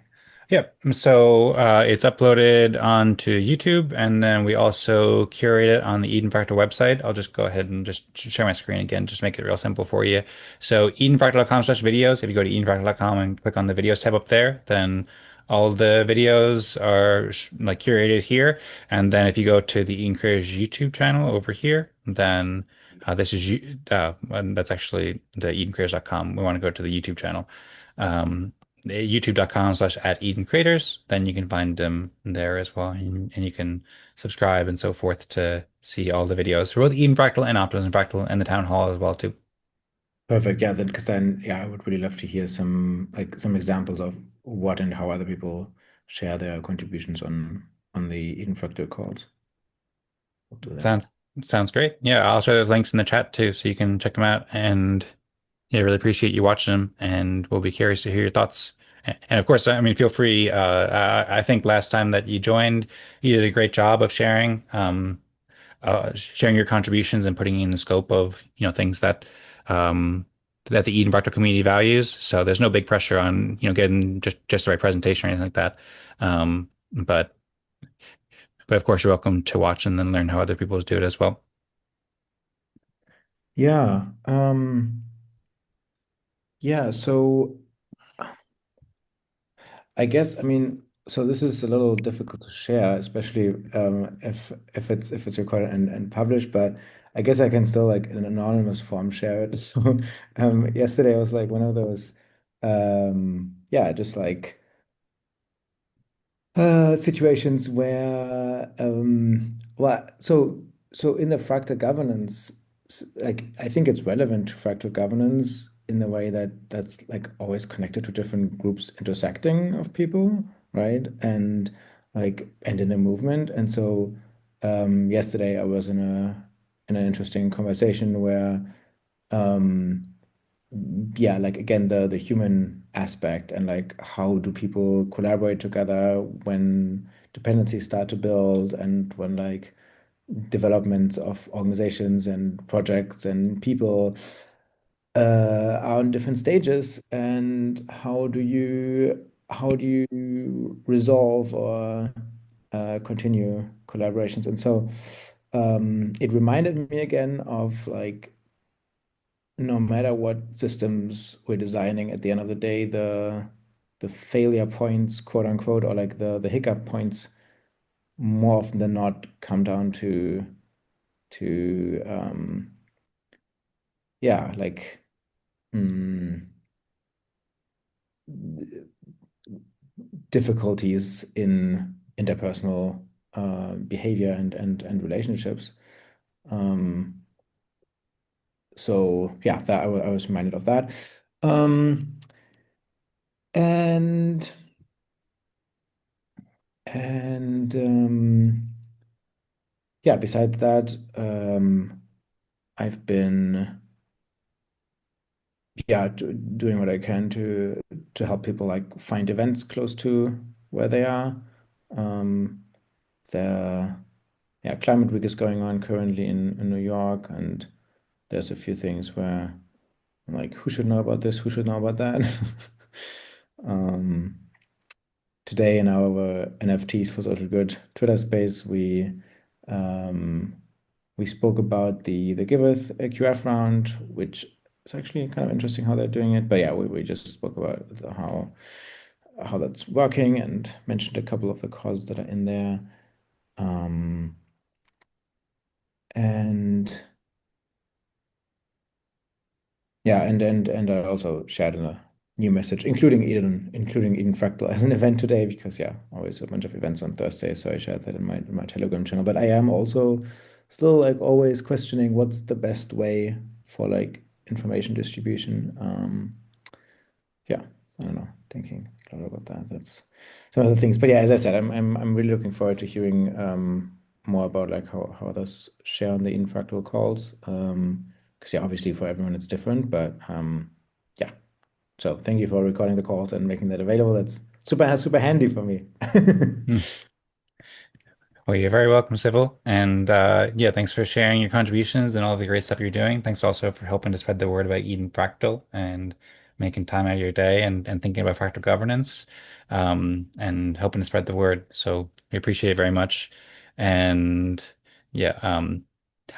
[SPEAKER 1] Yep. So it's uploaded onto YouTube, and then we also curate it on the Eden Fractal website. I'll just go ahead and just share my screen again, just make it real simple for you. So edenfractal.com/videos. If you go to edenfractal.com and click on the videos tab up there, then all the videos are like curated here. And then if you go to the Eden Creators YouTube channel over here, then this is and that's actually the edencreators.com. We want to go to the YouTube channel. Um, youtube.com/at Eden Creators, then you can find them there as well. And you can subscribe and so forth to see all the videos for both Eden Fractal and Optimism Fractal and the town hall as well too.
[SPEAKER 5] Perfect. Yeah, then because then yeah, I would really love to hear some examples of what and how other people share their contributions on the Eden Fractal calls. We'll do that.
[SPEAKER 1] Sounds great. Yeah, I'll share those links in the chat too, so you can check them out. And yeah, really appreciate you watching them, and we'll be curious to hear your thoughts. And of course, I mean, feel free. I think last time that you joined, you did a great job of sharing your contributions and putting in the scope of things that the Eden Fractal community values. So there's no big pressure on getting just the right presentation or anything like that. But of course you're welcome to watch and then learn how other people do it as well.
[SPEAKER 5] Yeah. Yeah, so I guess I mean so this is a little difficult to share, especially if it's recorded and published, but I guess I can still like in an anonymous form share it. So yesterday was like one of those yeah, just like situations where well so in the fractal governance like I think it's relevant to fractal governance in the way that that's like always connected to different groups intersecting of people, right? And like and in a movement. And so yesterday I was in an interesting conversation where um yeah, like again the human aspect and like how do people collaborate together when dependencies start to build and when like developments of organizations and projects and people are on different stages, and how do you resolve or continue collaborations. And so it reminded me again of like no matter what systems we're designing, at the end of the day, the failure points, quote unquote, or like the hiccup points, more often than not, come down to yeah, like difficulties in interpersonal behavior and relationships. So yeah, that I was reminded of that. And yeah, besides that, I've been doing what I can to help people like find events close to where they are. The Climate Week is going on currently in New York, and there's a few things where I'm like, who should know about this? Who should know about that? Today in our NFTs for Social Good Twitter space, we spoke about the Giveth QF round, which is actually kind of interesting how they're doing it. But yeah, we just spoke about how that's working and mentioned a couple of the causes that are in there. And yeah, and I also shared a new message, including Eden Fractal as an event today, because yeah, always a bunch of events on Thursday. So I shared that in my Telegram channel. But I am also still like always questioning what's the best way for like information distribution. Yeah, I don't know, thinking a lot about that. That's some of the things. But yeah, as I said, I'm really looking forward to hearing more about like how others share on the Eden Fractal calls. Because yeah, obviously for everyone it's different, but yeah. So thank you for recording the calls and making that available. That's super handy for me.
[SPEAKER 1] Well, you're very welcome, Sybil. And yeah, thanks for sharing your contributions and all the great stuff you're doing. Thanks also for helping to spread the word about Eden Fractal and making time out of your day and thinking about fractal governance and helping to spread the word. So we appreciate it very much. And yeah,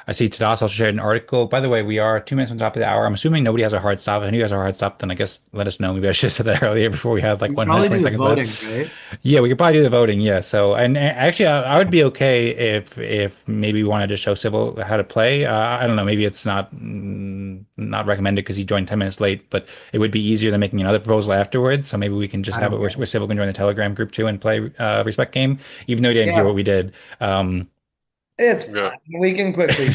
[SPEAKER 1] I see Tadas also shared an article. By the way, we are 2 minutes on top of the hour. I'm assuming nobody has a hard stop. If anybody has a hard stop, then I guess let us know. Maybe I should have said that earlier before we have like
[SPEAKER 3] You can probably
[SPEAKER 1] 120
[SPEAKER 3] do the
[SPEAKER 1] seconds left.
[SPEAKER 3] voting, right?
[SPEAKER 1] Yeah, we could probably do the voting. Yeah. So, and actually, I would be okay if maybe we wanted to show Sybil how to play. I don't know. Maybe it's not recommended because he joined 10 minutes late, but it would be easier than making another proposal afterwards. So maybe we can just
[SPEAKER 3] I
[SPEAKER 1] have it
[SPEAKER 3] don't
[SPEAKER 1] where,
[SPEAKER 3] care.
[SPEAKER 1] where Sybil can join the Telegram group too and play Respect Game, even though he didn't hear
[SPEAKER 3] Yeah,
[SPEAKER 1] what we did.
[SPEAKER 3] it's
[SPEAKER 4] Yeah.
[SPEAKER 3] fine. We can quickly.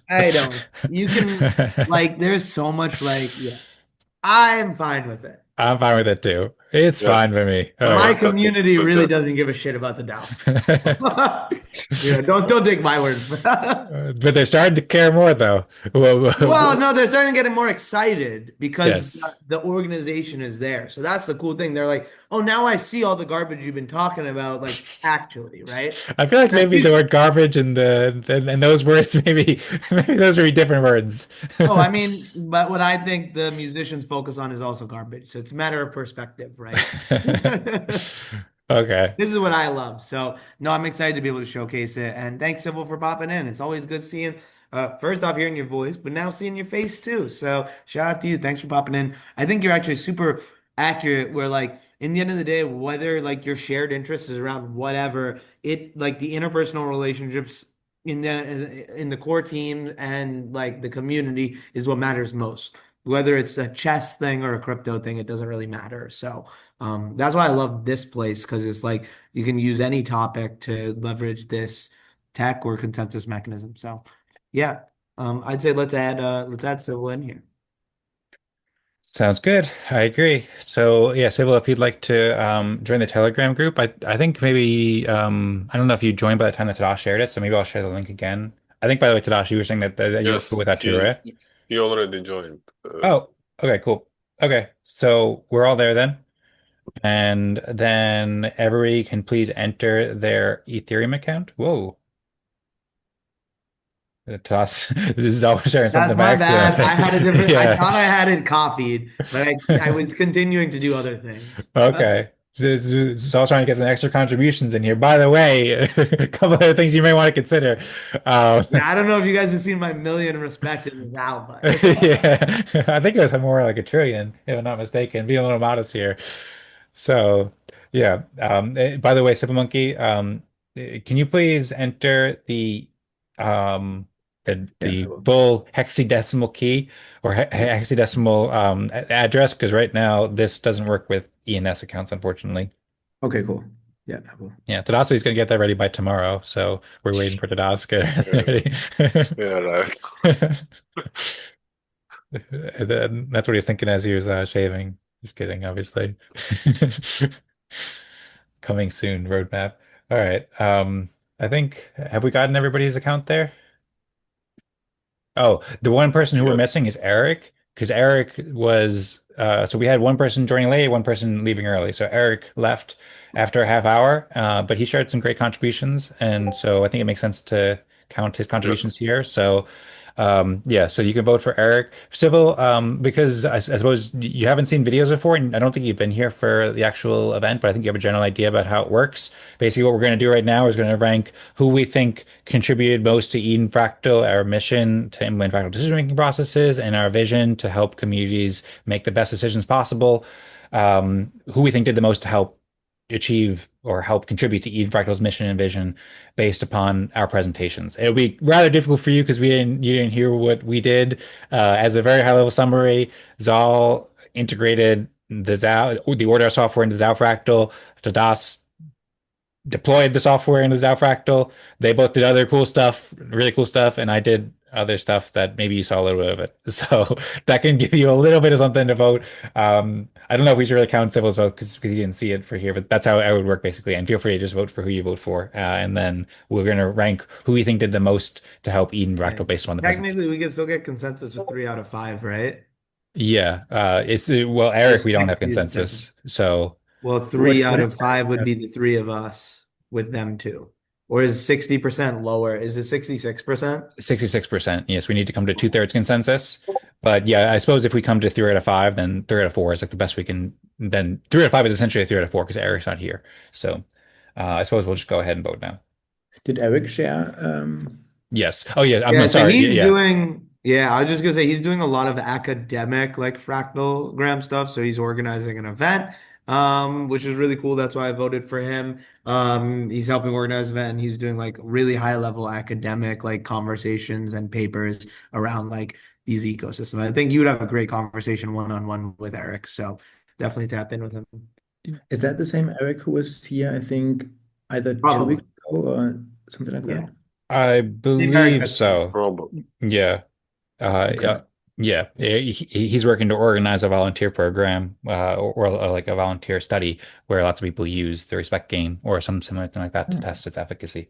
[SPEAKER 3] I don't. You can like. There's so much like. Yeah, I'm fine with it.
[SPEAKER 1] I'm fine with it too. It's fine
[SPEAKER 4] Yes.
[SPEAKER 1] for me. All
[SPEAKER 4] I
[SPEAKER 3] My
[SPEAKER 1] right.
[SPEAKER 4] wanted to
[SPEAKER 3] community really
[SPEAKER 4] suggest.
[SPEAKER 3] doesn't give a shit about the DAO stuff. Yeah, don't take my word for that.
[SPEAKER 1] But they're starting to care more though.
[SPEAKER 3] Well, no, they're starting to get more excited because
[SPEAKER 1] Yes.
[SPEAKER 3] the organization is there. So that's the cool thing. They're like, oh, now I see all the garbage you've been talking about, like actually, right?
[SPEAKER 1] I feel like
[SPEAKER 3] And I
[SPEAKER 1] maybe
[SPEAKER 3] feel,
[SPEAKER 1] the word garbage and those words maybe those would be different words.
[SPEAKER 3] oh, I mean, but what I think the musicians focus on is also garbage. So it's a matter of perspective, right?
[SPEAKER 1] Okay.
[SPEAKER 3] This is what I love. So, no, I'm excited to be able to showcase it. And thanks, Sybil, for popping in. It's always good seeing, first off, hearing your voice, but now seeing your face too. So, shout out to you. Thanks for popping in. I think you're actually super accurate. Where, like, in the end of the day, whether like your shared interest is around whatever, it like the interpersonal relationships in the core team and like the community is what matters most. Whether it's a chess thing or a crypto thing, it doesn't really matter. So, that's why I love this place because it's like you can use any topic to leverage this tech or consensus mechanism. So, yeah, I'd say let's add Civil in here.
[SPEAKER 1] Sounds good. I agree. So yeah, Sybil, if you'd like to join the Telegram group, I think maybe I don't know if you joined by the time that Tadash shared it, so maybe I'll share the link again. I think by the way, Tadash, you were saying that you were cool
[SPEAKER 4] Yes.
[SPEAKER 1] with that too, right?
[SPEAKER 4] He already joined.
[SPEAKER 1] Oh, okay, cool. Okay, so we're all there then. And then everybody can please enter their Ethereum account. Whoa. Toss. This is always sharing
[SPEAKER 3] That's
[SPEAKER 1] something by
[SPEAKER 3] my
[SPEAKER 1] accident,
[SPEAKER 3] bad.
[SPEAKER 1] I
[SPEAKER 3] I had a
[SPEAKER 1] think.
[SPEAKER 3] different. I
[SPEAKER 1] Yeah.
[SPEAKER 3] thought I had it copied, but I was continuing to do other things.
[SPEAKER 1] Okay. Zaal's trying to get some extra contributions in here. By the way, a couple other things you may want to consider. Um,
[SPEAKER 3] Yeah, I don't know if you guys have seen my million respect in the Zao, but
[SPEAKER 1] yeah, I think it was more like a trillion, if I'm not mistaken. Being a little modest here. So, yeah. By the way, Simple Monkey, can you please enter um
[SPEAKER 5] Yeah, I
[SPEAKER 1] the
[SPEAKER 5] will.
[SPEAKER 1] full hexadecimal key or hexadecimal address? Because right now this doesn't work with ENS accounts, unfortunately.
[SPEAKER 5] Okay, cool. Yeah, I will.
[SPEAKER 1] Yeah, Tadasi is going to get that ready by tomorrow, so we're waiting for Tadasi to get
[SPEAKER 4] Yeah,
[SPEAKER 1] it
[SPEAKER 4] yeah, right.
[SPEAKER 1] ready. And then that's what he was thinking as he was shaving. Just kidding, obviously. Coming soon, roadmap. All right. I think have we gotten everybody's account there? Oh, the one person who we're
[SPEAKER 4] Yeah,
[SPEAKER 1] missing is Eric, because Eric was so we had one person joining late, one person leaving early. So Eric left after a half hour, but he shared some great contributions, and so I think it makes sense to count his
[SPEAKER 4] yeah.
[SPEAKER 1] contributions here. So yeah, so you can vote for Eric. Civil, because I suppose you haven't seen videos before, and I don't think you've been here for the actual event, but I think you have a general idea about how it works. Basically, what we're going to do right now is going to rank who we think contributed most to Eden Fractal, our mission to implement fractal decision-making processes, and our vision to help communities make the best decisions possible. Who we think did the most to help achieve or help contribute to Eden Fractal's mission and vision based upon our presentations. It'll be rather difficult for you because you didn't hear what we did. As a very high level summary, Zaal integrated the ORDAO software into Zao Fractal. Tadas deployed the software into Zao Fractal. They both did other cool stuff, really cool stuff, and I did other stuff that maybe you saw a little bit of it. So that can give you a little bit of something to vote. I don't know if we should really count Civil's vote because you didn't see it for here, but that's how it would work basically. And feel free to just vote for who you vote for, and then we're going to rank who we think did the most to help Eden
[SPEAKER 3] yeah.
[SPEAKER 1] Fractal based on the presentation.
[SPEAKER 3] Technically we can still get consensus with 3 out of 5, right?
[SPEAKER 1] Yeah, well, Eric,
[SPEAKER 3] Just
[SPEAKER 1] we don't have
[SPEAKER 3] 60 is different.
[SPEAKER 1] consensus, so.
[SPEAKER 3] Well,
[SPEAKER 5] What
[SPEAKER 3] three out
[SPEAKER 5] what
[SPEAKER 3] of five would be the three of us with them two. Or is 60% lower? Is it 66%?
[SPEAKER 1] 66%. Yes, we need to come to two-thirds consensus. But yeah, I suppose if we come to 3 out of 5, then 3 out of 4 is like the best we can. Then 3 out of 5 is essentially a 3 out of 4 because Eric's not here. So I suppose we'll just go ahead and vote now.
[SPEAKER 5] did Eric share?
[SPEAKER 1] Yes. Oh yeah. I'm
[SPEAKER 3] Yeah, so
[SPEAKER 1] sorry.
[SPEAKER 3] he's
[SPEAKER 1] Yeah.
[SPEAKER 3] doing, yeah, I was just gonna say he's doing a lot of academic like fractalgram stuff. So he's organizing an event, which is really cool. That's why I voted for him. He's helping organize an event and he's doing like really high level academic like conversations and papers around like these ecosystems. I think you would have a great conversation one-on-one with Eric. So definitely tap in with him.
[SPEAKER 5] Is that the same Eric who was here, I think, either 2 weeks
[SPEAKER 3] Probably.
[SPEAKER 5] ago or something like
[SPEAKER 3] Yeah.
[SPEAKER 5] that?
[SPEAKER 1] I
[SPEAKER 3] Same Eric
[SPEAKER 1] believe
[SPEAKER 3] that's here.
[SPEAKER 1] so.
[SPEAKER 4] Probably.
[SPEAKER 1] Yeah.
[SPEAKER 5] Okay.
[SPEAKER 1] Yeah. Yeah. He's working to organize a volunteer program or like a volunteer study where lots of people use the respect game or some similar thing like that to
[SPEAKER 5] Oh,
[SPEAKER 1] test its efficacy.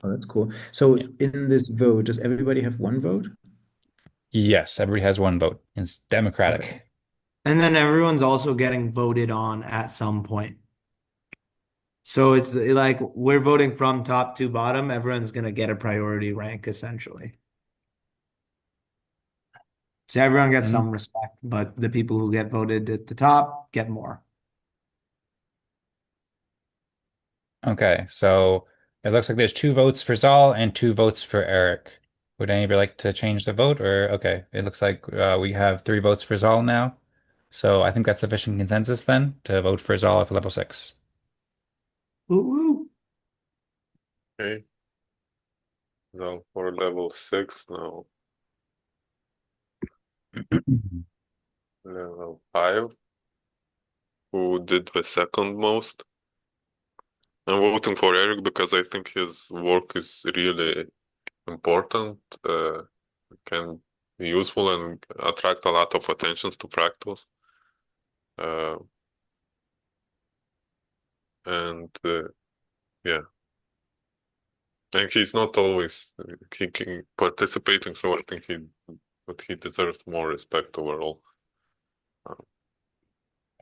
[SPEAKER 5] oh, that's cool. So
[SPEAKER 1] Yeah.
[SPEAKER 5] in this vote, does everybody have one vote?
[SPEAKER 1] Yes, everybody has one vote. It's
[SPEAKER 5] Okay.
[SPEAKER 1] democratic.
[SPEAKER 3] And then everyone's also getting voted on at some point. So it's like we're voting from top to bottom. Everyone's gonna get a priority rank essentially. So everyone gets
[SPEAKER 1] Mm.
[SPEAKER 3] some respect, but the people who get voted at the top get more.
[SPEAKER 1] Okay, so it looks like there's 2 votes for Zaal and 2 votes for Eric. Would anybody like to change the vote or okay, it looks like we have 3 votes for Zaal now. So I think that's sufficient consensus then to vote for Zaal for level 6.
[SPEAKER 3] Woo woo.
[SPEAKER 4] Okay. So for level 6 now. Level 5. Who did the second most? I'm voting for Eric because I think his work is really important, can be useful and attract a lot of attention to fractals. And yeah, and he's not always participating, so I think he deserves more respect overall.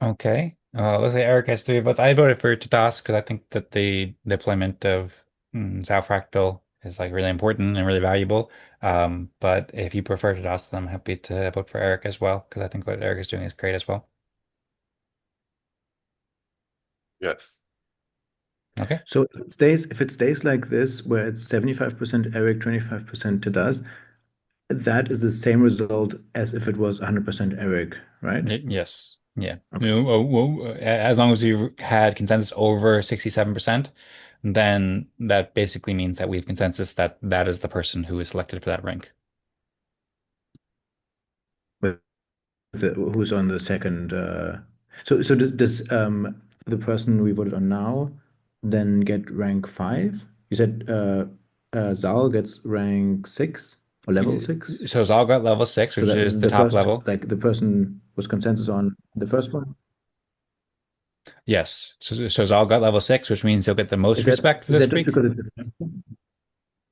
[SPEAKER 1] Okay. Let's say Eric has 3 votes. I voted for Tadas because I think that the deployment of Zao Fractal is like really important and really valuable. But if you prefer Tadas, then I'm happy to vote for Eric as well because I think what Eric is doing is great as well.
[SPEAKER 4] Yes.
[SPEAKER 1] Okay.
[SPEAKER 5] So if it stays like this, where it's 75% Eric, 25% Tadas, that is the same result as if it was 100% Eric, right?
[SPEAKER 1] Yes. Yeah.
[SPEAKER 5] Okay.
[SPEAKER 1] As long as you had consensus over 67%, then that basically means that we have consensus that that is the person who is selected for that rank.
[SPEAKER 5] With who's on the second so does the person we voted on now then get rank 5? You said Zaal gets rank 6 or level 6?
[SPEAKER 1] So Zaal got level 6,
[SPEAKER 5] So
[SPEAKER 1] which
[SPEAKER 5] that
[SPEAKER 1] is the
[SPEAKER 5] the
[SPEAKER 1] top
[SPEAKER 5] first,
[SPEAKER 1] level.
[SPEAKER 5] like the person was consensus on the first one?
[SPEAKER 1] Yes. So Zaal got level 6, which means he'll get the most
[SPEAKER 5] Is that
[SPEAKER 1] respect for
[SPEAKER 5] is that
[SPEAKER 1] this
[SPEAKER 5] just
[SPEAKER 1] week.
[SPEAKER 5] because it's the first one?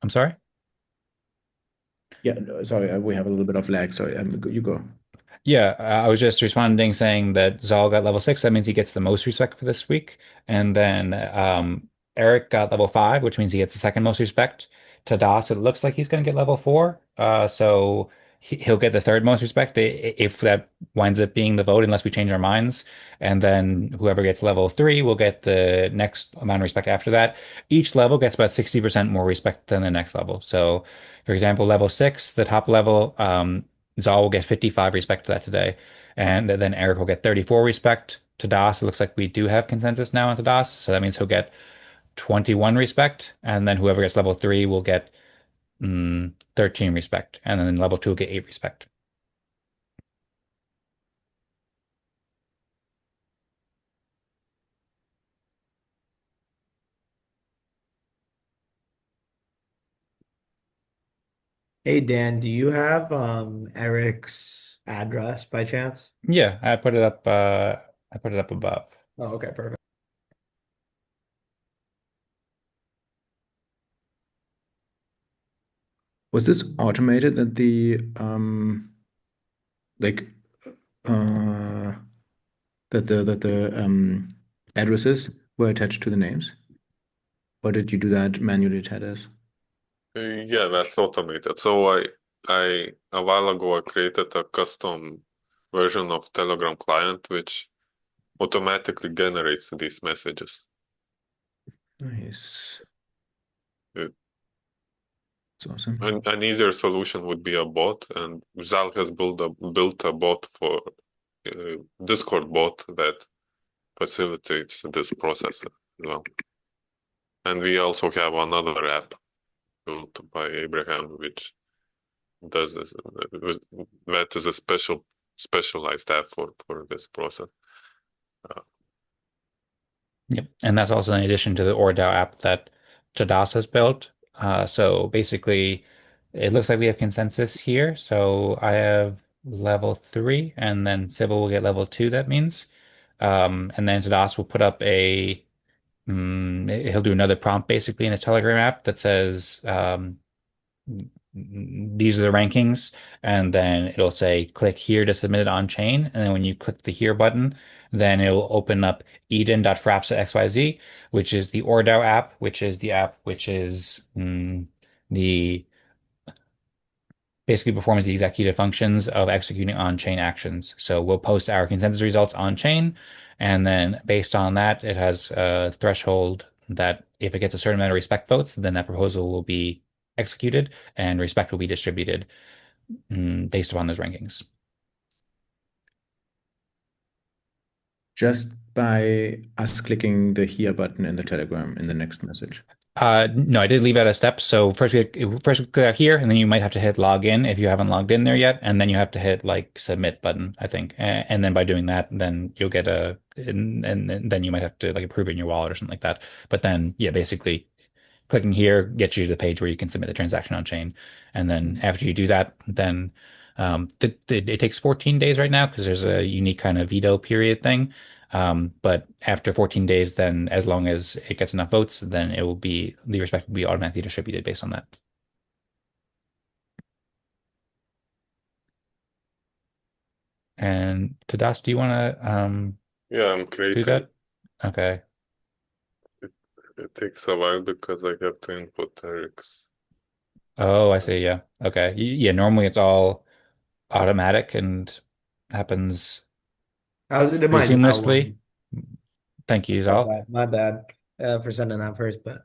[SPEAKER 1] I'm sorry?
[SPEAKER 5] Yeah, no, sorry, we have a little bit of lag. Sorry, you go.
[SPEAKER 1] Yeah, I was just responding saying that Zaal got level 6. That means he gets the most respect for this week. And then Eric got level 5, which means he gets the second most respect. Tadas, it looks like he's going to get level 4. So he'll get the third most respect if that winds up being the vote, unless we change our minds. And then whoever gets level 3 will get the next amount of respect after that. Each level gets about 60% more respect than the next level. So, for example, level 6, the top level, Zaal will get 55 respect for that today. And then Eric will get 34 respect. To Das, it looks like we do have consensus now on Tadas. So that means he'll get 21 respect. And then whoever gets level 3 will get 13 respect. And then level 2 will get 8 respect.
[SPEAKER 3] Hey Dan, do you have Eric's address by chance?
[SPEAKER 1] Yeah, I put it up above.
[SPEAKER 3] Oh, okay, perfect.
[SPEAKER 5] Was this automated that the like uh that the addresses were attached to the names? Or did you do that manually, Tadas?
[SPEAKER 4] Yeah, that's automated. So a while ago I created a custom version of Telegram client which automatically generates these messages.
[SPEAKER 5] Nice.
[SPEAKER 4] It,
[SPEAKER 5] That's awesome.
[SPEAKER 4] an easier solution would be a bot, and Zal has built a bot for Discord bot that facilitates this process as well. And we also have another app built by Abraham which does this. That is a specialized app for this process.
[SPEAKER 1] Yep. And that's also in addition to the ORDAO app that Tadas has built. So basically, it looks like we have consensus here. So I have level 3, and then Sybil will get level 2, that means. And then Tadas will put up he'll do another prompt basically in his Telegram app that says, these are the rankings, and then it'll say click here to submit it on chain. And then when you click the here button, then it'll open up Eden.Fraps.xyz, which is the ORDAO app, which is the app which is the basically performs the executive functions of executing on-chain actions. So we'll post our consensus results on-chain, and then based on that, it has a threshold that if it gets a certain amount of respect votes, then that proposal will be executed and respect will be distributed based upon those rankings.
[SPEAKER 5] Just by us clicking the here button in the Telegram in the next message.
[SPEAKER 1] No, I did leave out a step. So first we click here, and then you might have to hit log in if you haven't logged in there yet, and then you have to hit like submit button, I think. And then by doing that, then you'll get and then you might have to like approve it in your wallet or something like that. But then yeah, basically clicking here gets you to the page where you can submit the transaction on chain. And then after you do that, then it takes 14 days right now because there's a unique kind of veto period thing. But after 14 days, then as long as it gets enough votes, then the respect will be automatically distributed based on that. And Tadas, do you want to
[SPEAKER 4] Yeah, I'm
[SPEAKER 1] do
[SPEAKER 4] creating.
[SPEAKER 1] that? Okay.
[SPEAKER 4] It takes a while because I have to input Eric's.
[SPEAKER 1] Oh, I see. Yeah. Okay. Yeah. Normally it's all automatic and happens
[SPEAKER 3] How's it in my
[SPEAKER 1] pretty
[SPEAKER 3] Zaal
[SPEAKER 1] seamlessly.
[SPEAKER 3] one?
[SPEAKER 1] Thank you, Zaal.
[SPEAKER 3] My bad for sending that first, but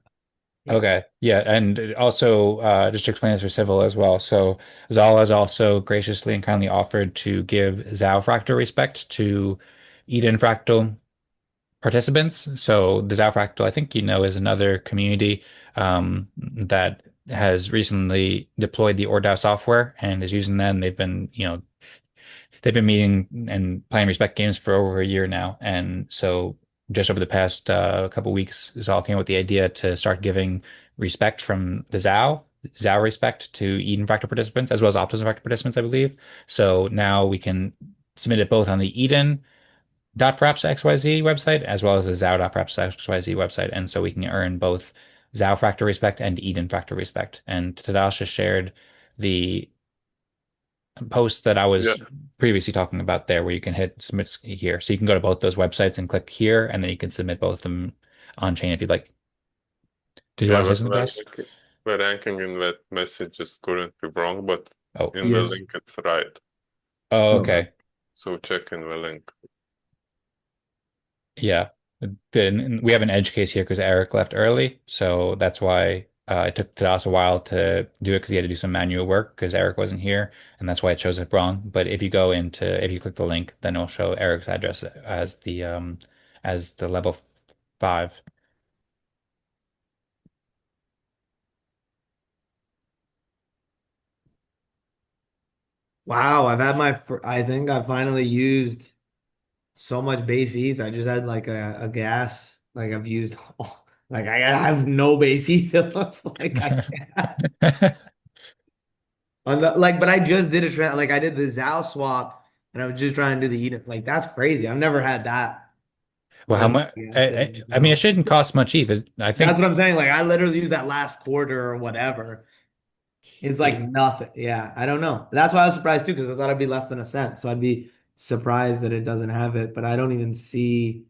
[SPEAKER 3] yeah.
[SPEAKER 1] Okay. Yeah. And also, just to explain this for Civil as well. So Zaal has also graciously and kindly offered to give Zao Fractal respect to Eden Fractal participants. So the Zao Fractal, I think is another community that has recently deployed the ORDAO software and is using that. And they've been meeting and playing respect games for over a year now. And so just over the past couple weeks, Zal came up with the idea to start giving respect from the Zao respect to Eden Fractal participants as well as Optimism Fractal participants, I believe. So now we can submit it both on the Eden.fraps.xyz website as well as the Zao.fraps.xyz website. And so we can earn both Zao Fractal respect and Eden Fractal respect. And Tadas has shared the post that I
[SPEAKER 4] Yeah,
[SPEAKER 1] was previously talking about there, where you can hit submit here. So you can go to both those websites and click here, and then you can submit both of them on chain if you'd like. Did you
[SPEAKER 4] yeah,
[SPEAKER 1] want to say
[SPEAKER 4] but
[SPEAKER 1] something else?
[SPEAKER 4] the ranking in that message is currently wrong, but
[SPEAKER 1] Oh,
[SPEAKER 4] in the
[SPEAKER 5] Yes.
[SPEAKER 4] link it's right.
[SPEAKER 1] oh,
[SPEAKER 5] Oh,
[SPEAKER 1] okay.
[SPEAKER 4] So check in the link.
[SPEAKER 1] Yeah. Then we have an edge case here because Eric left early, so that's why it took Tadas a while to do it because he had to do some manual work because Eric wasn't here, and that's why it shows up wrong. But if you click the link, then it'll show Eric's address as the level 5.
[SPEAKER 3] Wow, I think I finally used so much base ETH. I just had like a gas. Like I've used like I have no base ETH. It looks like I guess. But I just did like I did the Zao swap and I was just trying to do the Eden. Like that's crazy. I've never had that
[SPEAKER 1] Well, how
[SPEAKER 3] much
[SPEAKER 1] much?
[SPEAKER 3] gas sitting in
[SPEAKER 1] I mean, it
[SPEAKER 3] Zao.
[SPEAKER 1] shouldn't cost much either. I
[SPEAKER 3] That's
[SPEAKER 1] think
[SPEAKER 3] what I'm saying. Like I literally used that last quarter or whatever. It's like
[SPEAKER 1] it,
[SPEAKER 3] nothing. Yeah, I don't know. That's why I was surprised too, because I thought it'd be less than a cent. So I'd be surprised that it doesn't have it, but I don't even see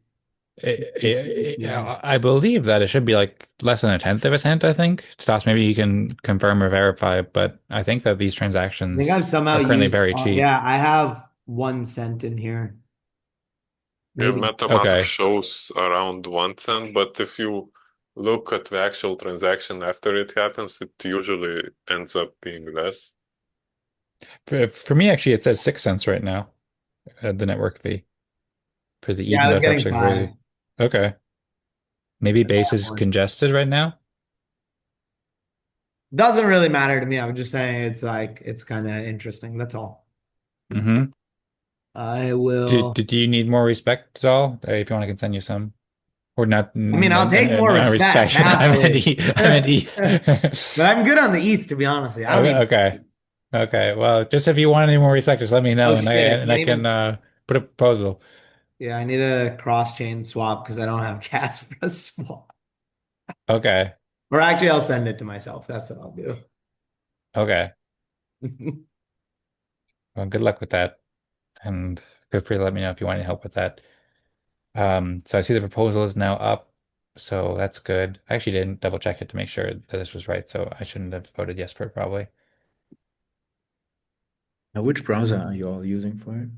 [SPEAKER 3] it here.
[SPEAKER 1] I believe that it should be like less than a tenth of a cent, I think. Stas, maybe you can confirm or verify, but I think that these
[SPEAKER 3] I think
[SPEAKER 1] transactions
[SPEAKER 3] I've somehow
[SPEAKER 1] are currently
[SPEAKER 3] used,
[SPEAKER 1] very cheap.
[SPEAKER 3] yeah, I have 1 cent in here.
[SPEAKER 4] Yeah,
[SPEAKER 3] Maybe.
[SPEAKER 4] MetaMask
[SPEAKER 1] Okay.
[SPEAKER 4] shows around 1 cent, but if you look at the actual transaction after it happens, it usually ends up being less.
[SPEAKER 1] For me, actually, it says 6 cents right now, the network fee for the
[SPEAKER 3] Yeah, I was
[SPEAKER 1] Eden.prep
[SPEAKER 3] getting 5
[SPEAKER 1] 630. Okay. Maybe
[SPEAKER 3] at
[SPEAKER 1] base
[SPEAKER 3] that
[SPEAKER 1] is
[SPEAKER 3] point.
[SPEAKER 1] congested right now.
[SPEAKER 3] Doesn't really matter to me. I'm just saying it's like, it's kind of interesting. That's all.
[SPEAKER 1] Mm-hmm.
[SPEAKER 3] I will,
[SPEAKER 1] Do you need more respect, Zal? If you want, I can send you some. Or not,
[SPEAKER 3] I mean, I'll take more
[SPEAKER 1] not
[SPEAKER 3] respect,
[SPEAKER 1] respect. I meant
[SPEAKER 3] happily.
[SPEAKER 1] I meant
[SPEAKER 3] But
[SPEAKER 1] ETH.
[SPEAKER 3] I'm good on the ETH, to be honest. I don't
[SPEAKER 1] Okay,
[SPEAKER 3] need.
[SPEAKER 1] okay. Okay. Well, just if you want any more respect, just let me know
[SPEAKER 3] Oh
[SPEAKER 1] and
[SPEAKER 3] shit, I
[SPEAKER 1] I
[SPEAKER 3] can't even.
[SPEAKER 1] can put a proposal.
[SPEAKER 3] Yeah, I need a cross-chain swap because I don't have gas for a swap.
[SPEAKER 1] Okay.
[SPEAKER 3] Or actually, I'll send it to myself. That's what I'll do.
[SPEAKER 1] Okay. Well, good luck with that. And feel free to let me know if you want any help with that. So I see the proposal is now up. So that's good. I actually didn't double check it to make sure that this was right. So I shouldn't have voted yes for it probably.
[SPEAKER 5] now which browser are you all using for it?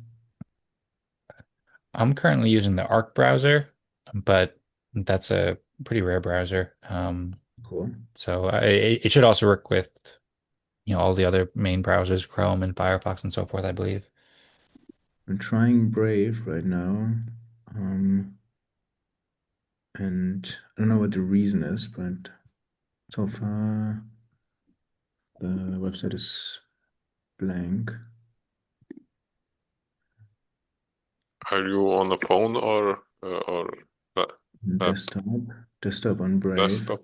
[SPEAKER 1] I'm currently using the Arc browser, but that's a pretty rare browser.
[SPEAKER 5] Cool.
[SPEAKER 1] So it should also work with, all the other main browsers, Chrome and Firefox and so forth, I believe.
[SPEAKER 5] I'm trying Brave right now. And I don't know what the reason is, but so far the website is blank.
[SPEAKER 4] Are you on a phone or lap-
[SPEAKER 5] Desktop on Brave.
[SPEAKER 4] desktop?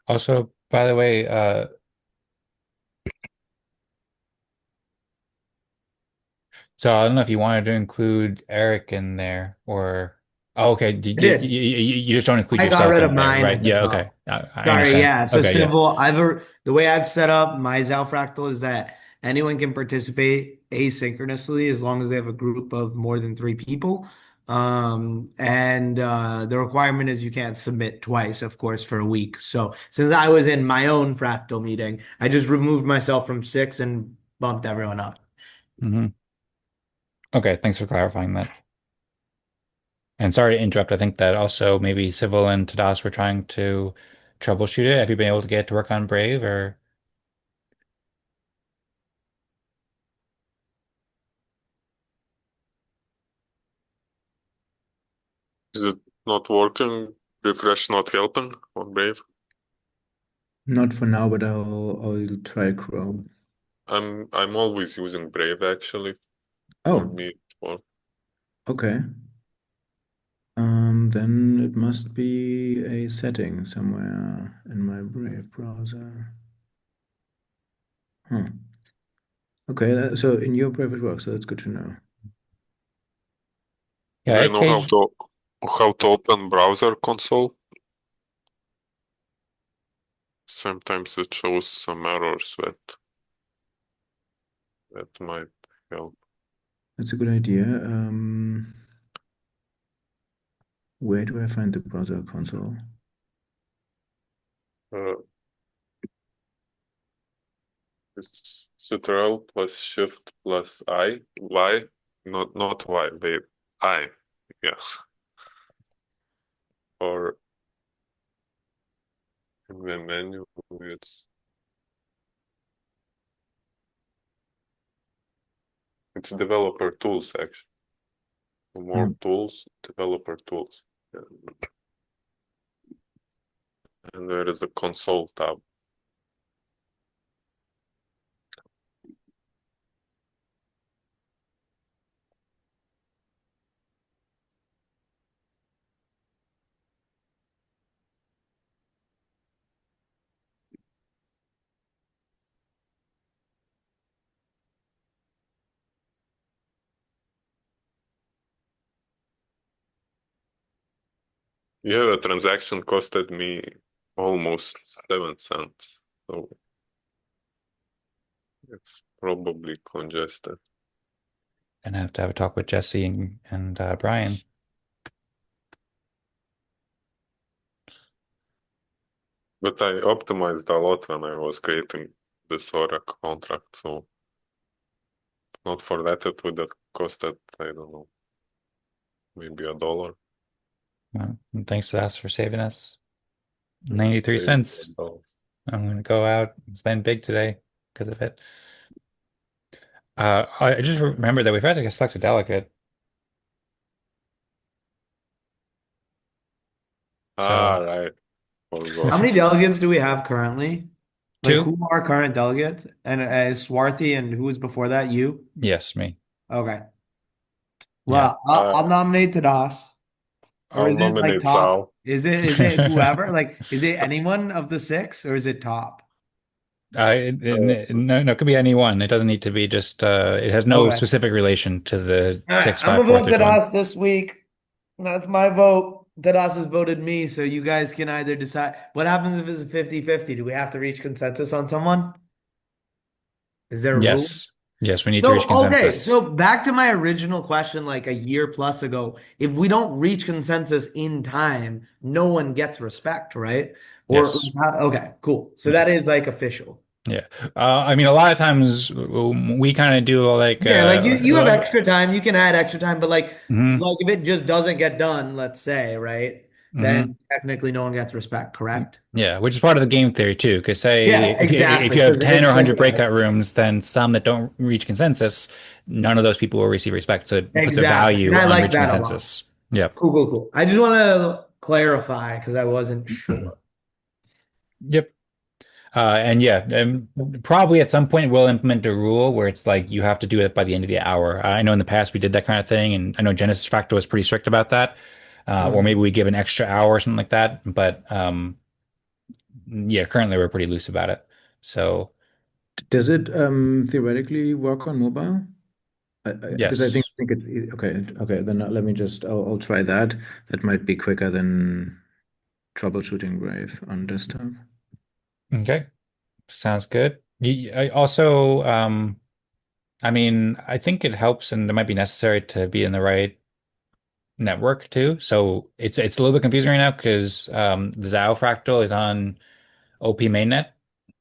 [SPEAKER 1] Also, by the way, so I don't know if you wanted to include Eric in there or, oh, okay.
[SPEAKER 3] I did.
[SPEAKER 1] You just don't include
[SPEAKER 3] I got
[SPEAKER 1] yourself
[SPEAKER 3] rid of
[SPEAKER 1] in there,
[SPEAKER 3] mine
[SPEAKER 1] right?
[SPEAKER 3] at the
[SPEAKER 1] Yeah, okay.
[SPEAKER 3] top.
[SPEAKER 1] I
[SPEAKER 3] Sorry,
[SPEAKER 1] understand.
[SPEAKER 3] yeah. So
[SPEAKER 1] Okay, yeah.
[SPEAKER 3] civil, the way I've set up my Zao Fractal is that anyone can participate asynchronously as long as they have a group of more than 3 people. And the requirement is you can't submit twice, of course, for a week. So since I was in my own fractal meeting, I just removed myself from 6 and bumped everyone up.
[SPEAKER 1] Hmm. Okay, thanks for clarifying that. And sorry to interrupt. I think that also maybe Civil and Tadas were trying to troubleshoot it. Have you been able to get it to work on Brave or?
[SPEAKER 4] Is it not working? Refresh not helping on Brave?
[SPEAKER 5] Not for now, but I'll try Chrome.
[SPEAKER 4] I'm always using Brave actually. For
[SPEAKER 5] Oh,
[SPEAKER 4] me, or
[SPEAKER 5] okay. Then it must be a setting somewhere in my Brave browser. Huh. Okay, so in your Brave it works, so that's good to know.
[SPEAKER 1] Yeah,
[SPEAKER 4] I know
[SPEAKER 1] occasion
[SPEAKER 4] how to open browser console. Sometimes it shows some errors that might help.
[SPEAKER 5] That's a good idea. Where do I find the browser console?
[SPEAKER 4] Uh, it's Ctrl plus Shift plus Y, not Y, wait, I, yes. Or in the menu, it's developer tools actually. More tools, developer tools. And there is a console tab. Yeah, the transaction costed me almost 7 cents. So it's probably congested.
[SPEAKER 1] and I have to have a talk with Jesse and Brian.
[SPEAKER 4] But I optimized a lot when I was creating the Sora contract, so not for that it would have costed, I don't know, maybe $1.
[SPEAKER 1] And thanks to us for saving us
[SPEAKER 4] Yeah,
[SPEAKER 1] 93
[SPEAKER 4] save
[SPEAKER 1] cents.
[SPEAKER 4] $1.
[SPEAKER 1] I'm gonna go out and spend big today because of it. I just remembered that we've had to select a delegate.
[SPEAKER 4] Ah,
[SPEAKER 1] So
[SPEAKER 4] right.
[SPEAKER 3] How
[SPEAKER 4] Forgot.
[SPEAKER 3] many delegates do we have currently? Like,
[SPEAKER 1] two?
[SPEAKER 3] who are current delegates? And Swarthy, and who was before that? You?
[SPEAKER 1] Yes, me.
[SPEAKER 3] Okay.
[SPEAKER 1] Yeah.
[SPEAKER 3] Well, I'll nominate Tadas. Or
[SPEAKER 4] I'll
[SPEAKER 3] is it like
[SPEAKER 4] nominate
[SPEAKER 3] top?
[SPEAKER 4] Zao.
[SPEAKER 3] Is it whoever? Like, is it anyone of the 6 or is it top?
[SPEAKER 1] No, no, it could be any one. It doesn't need to be just it has no
[SPEAKER 3] Okay.
[SPEAKER 1] specific relation to the
[SPEAKER 3] All right.
[SPEAKER 1] six,
[SPEAKER 3] I'm
[SPEAKER 1] five,
[SPEAKER 3] gonna
[SPEAKER 1] four,
[SPEAKER 3] vote
[SPEAKER 1] three, two, one.
[SPEAKER 3] Tadas this week. That's my vote. Tadas has voted me, so you guys can either decide. What happens if it's a 50-50? Do we have to reach consensus on someone? Is there a rule?
[SPEAKER 1] Yes. Yes, we need to reach
[SPEAKER 3] So, okay,
[SPEAKER 1] consensus.
[SPEAKER 3] so back to my original question like a year plus ago. If we don't reach consensus in time, no one gets respect, right? Or,
[SPEAKER 1] Yes.
[SPEAKER 3] okay, cool. So that is like official.
[SPEAKER 1] Yeah. I mean, a lot of times we kind of do
[SPEAKER 3] Yeah, like you have extra time, you can add extra time, but
[SPEAKER 1] mhm,
[SPEAKER 3] like if it just doesn't get done, let's say, right?
[SPEAKER 1] mhm.
[SPEAKER 3] Then technically no one gets respect, correct?
[SPEAKER 1] Yeah, which is part of the game theory too. Because say
[SPEAKER 3] Yeah,
[SPEAKER 1] if
[SPEAKER 3] exactly.
[SPEAKER 1] you have
[SPEAKER 3] Because
[SPEAKER 1] 10 or 100
[SPEAKER 3] incentivized.
[SPEAKER 1] breakout rooms, then some that don't reach consensus, none of those people will receive respect. So it puts a
[SPEAKER 3] Exactly. And
[SPEAKER 1] value
[SPEAKER 3] I
[SPEAKER 1] on
[SPEAKER 3] like
[SPEAKER 1] reaching
[SPEAKER 3] that a lot.
[SPEAKER 1] consensus. Yep.
[SPEAKER 3] Cool, cool, cool. I just want to clarify because I wasn't sure.
[SPEAKER 1] Yep. And yeah, and probably at some point we'll implement a rule where it's like you have to do it by the end of the hour. I know in the past we did that kind of thing, and I know Genesis Fractal was pretty strict about that. Or maybe
[SPEAKER 3] Mhm.
[SPEAKER 1] we give an extra hour or something like that. But yeah, currently we're pretty loose about it. So
[SPEAKER 5] Does it theoretically work on mobile? Because I
[SPEAKER 1] yes.
[SPEAKER 5] think it's okay. Okay, then let me just I'll try that. That might be quicker than troubleshooting Brave on desktop.
[SPEAKER 1] Okay. Sounds good. I also, I mean, I think it helps and it might be necessary to be in the right network too. So it's a little bit confusing right now because the Zao Fractal is on OP mainnet.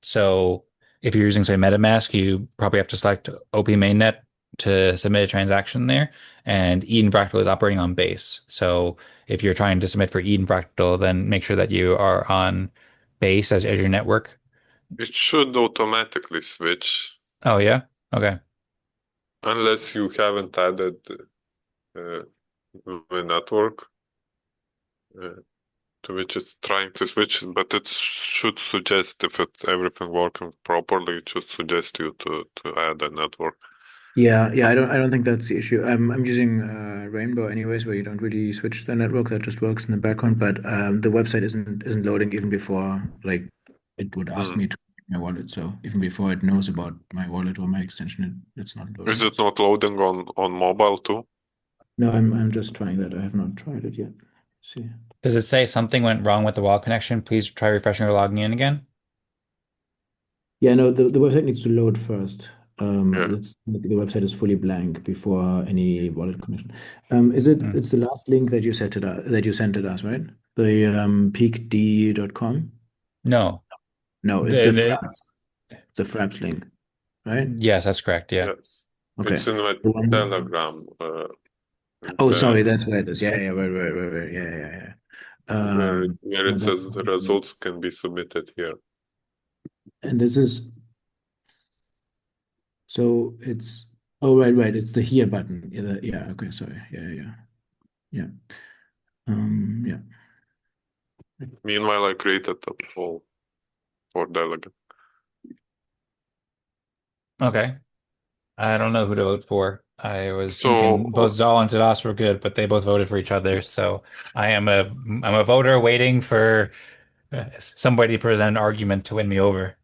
[SPEAKER 1] So if you're using, say, MetaMask, you probably have to select OP mainnet to submit a transaction there. And Eden Fractal is operating on Base. So if you're trying to submit for Eden Fractal, then make sure that you are on Base as your network.
[SPEAKER 4] It should automatically switch
[SPEAKER 1] Oh yeah? Okay.
[SPEAKER 4] unless you haven't added the network to which it's trying to switch, but it should suggest if everything working properly, it should suggest you to add a network.
[SPEAKER 5] Yeah, I don't think that's the issue. I'm using Rainbow anyways, where you don't really switch the network, that just works in the background. But the website isn't loading even before like it would ask me to create my wallet. So even before it knows about my wallet or my extension, it's not loading.
[SPEAKER 4] Is it not loading on mobile too?
[SPEAKER 5] No, I'm just trying that. I have not tried it yet. Let's see.
[SPEAKER 1] Does it say something went wrong with the wallet connection? Please try refreshing or logging in again.
[SPEAKER 5] Yeah, no, the website needs to load first.
[SPEAKER 4] Yeah.
[SPEAKER 5] It's the website is fully blank before any wallet connection. Is it?
[SPEAKER 1] Mm.
[SPEAKER 5] It's the last link that you sent to us, right? The peakd.com.
[SPEAKER 1] No.
[SPEAKER 5] No, it's a
[SPEAKER 1] The-
[SPEAKER 5] Fraps. It's a Fraps link, right?
[SPEAKER 1] yes, that's correct. Yeah.
[SPEAKER 4] Yes.
[SPEAKER 5] Okay.
[SPEAKER 4] It's in my
[SPEAKER 5] The one-
[SPEAKER 4] Telegram.
[SPEAKER 5] Oh,
[SPEAKER 4] the-
[SPEAKER 5] sorry, that's where it is. Yeah, right. Yeah.
[SPEAKER 4] where
[SPEAKER 5] No,
[SPEAKER 4] it says the results can be submitted here.
[SPEAKER 5] and this is so it's right. It's the here button. Yeah. Okay. Sorry. Yeah. Yeah.
[SPEAKER 4] Meanwhile, I created a poll for delegate.
[SPEAKER 1] Okay. I don't know who to vote for. I was
[SPEAKER 4] So-
[SPEAKER 1] thinking both Zaal and Tadas were good, but they both voted for each other. So I'm a voter waiting for somebody to present an argument to win me over.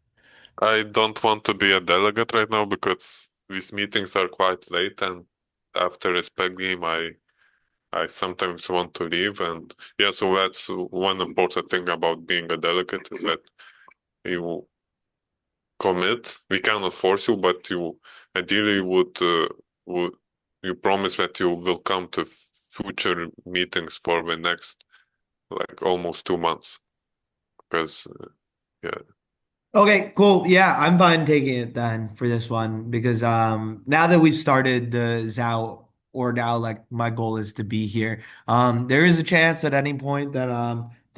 [SPEAKER 4] I don't want to be a delegate right now because these meetings are quite late, and after a spec game, I sometimes want to leave. And yeah, so that's one important thing about being a delegate is that you commit. We cannot force you, but you ideally would you promise that you will come to future meetings for the next like almost 2 months, because yeah.
[SPEAKER 3] Okay, cool. Yeah, I'm fine taking it then for this one because now that we've started the Zao or ORDAO, like my goal is to be here. There is a chance at any point that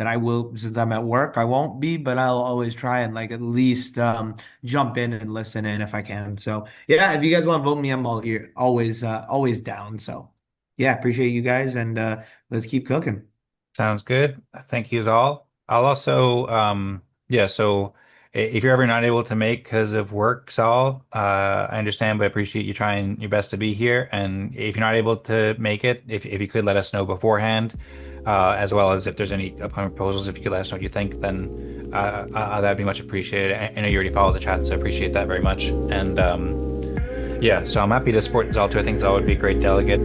[SPEAKER 3] I will, since I'm at work, I won't be, but I'll always try and like at least jump in and listen in if I can. So yeah, if you guys want to vote me, I'm all here, always down. So yeah, appreciate you guys and let's keep cooking.
[SPEAKER 1] Sounds good. Thank you all. I'll also, yeah, so if you're ever not able to make because of work, Saul, I understand, but I appreciate you trying your best to be here. And if you're not able to make it, if you could let us know beforehand, as well as if there's any upcoming proposals, if you could let us know what you think, then that'd be much appreciated. I know you already follow the chat, so I appreciate that very much. And yeah, so I'm happy to support Zaal too. I think Zaal would be a great delegate.